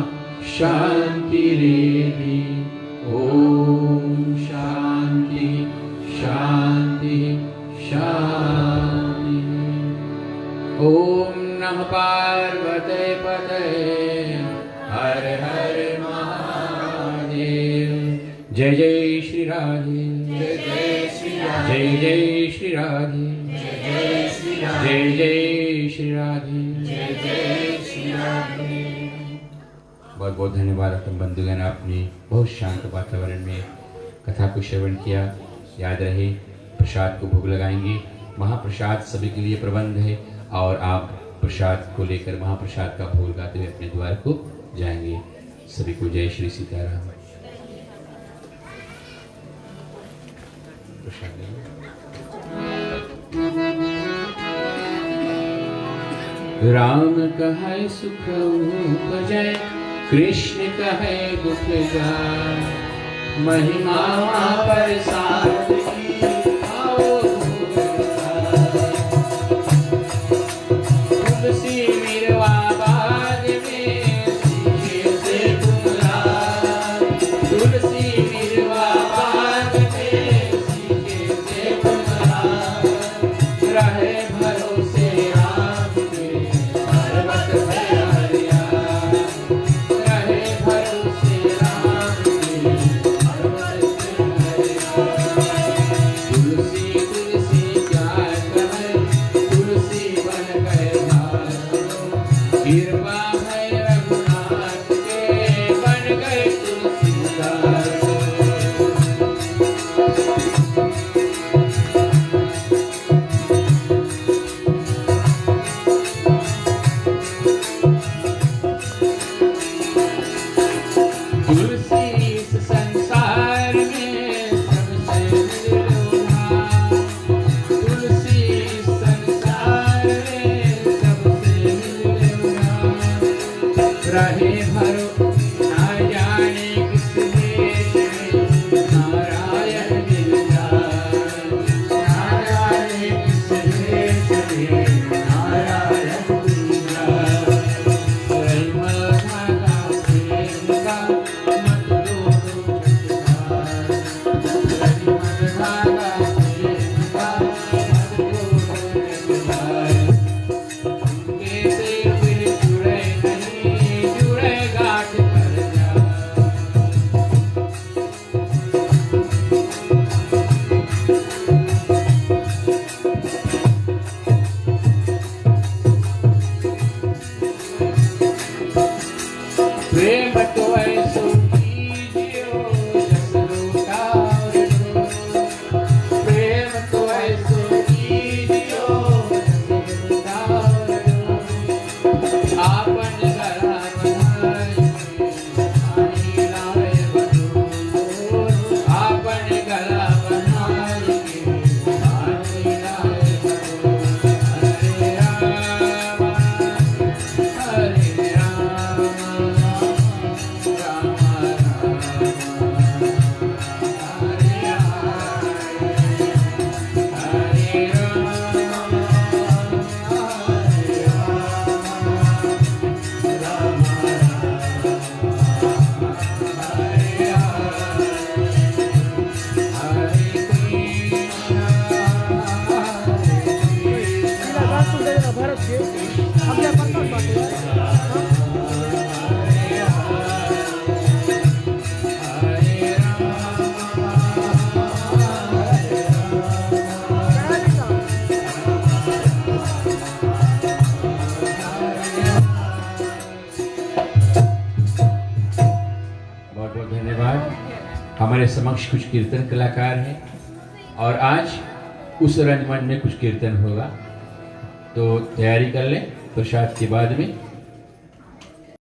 शांतिरेधि। ओम शांति शांति शांति। ओम नमः पार्वते पतये, हर हर महादेव। जय जय श्री राधे, जय जय श्री राधे, जय जय श्री राधे, जय जय श्री राधे, जय जय श्री राधे, जय जय श्री राधे। बहुत बहुत धन्यवाद अपन बंधुगण, आपने बहुत शांत वातावरण में कथा को श्रवण किया। याद रहे प्रसाद को भोग लगाएंगे, महाप्रसाद सभी के लिए प्रबंध है और आप प्रसाद को लेकर महाप्रसाद का भोग लगाते हुए अपने द्वार को जाएंगे। सभी को जय श्री सीताराम। राम कहाय सुख उपजय, कृष्ण कहे दुख का महिमा प्रसाद की आओ तुलसी मिरवा बाग में सीखे से पुराण तुलसी मिरवा बाग में सीखे से पुराण रहे भरोसे राम के पर्वत पे हरिया रहे भरोसे राम के पर्वत पे हरिया तुलसी तुलसी क्या कहे तुलसी बन गए कृपा है रघुनाथ के बन गए तुलसीदास तुलसी इस संसार में सबसे निर्मला तुलसी इस संसार में सबसे निर्मला रहे भरो न जाने किस देश में नारायण मिल जाए न जाने किस देश में नारायण मिल जाए प्रेम धागा प्रेम का मत तोड़ो झटकार प्रेम धागा प्रेम का मत तोड़ो झटकार उनके से फिर जुड़े नहीं जुड़े गांठ पर जा प्रेम तो ऐसो कीजियो जस लुटाओ प्रेम तो ऐसो कीजियो जस लुटाओ आपन गला बनाए पानी लाए बनो आपन गला बनाए पानी लाए बनो हरे राम हरे राम राम भारत के आपल्या पत्ताच बहुत बहुत धन्यवाद। हमारे समक्ष कुछ कीर्तन कलाकार हैं और आज उस रंगमंच में कुछ कीर्तन होगा, तो तैयारी कर लें प्रसाद के बाद में।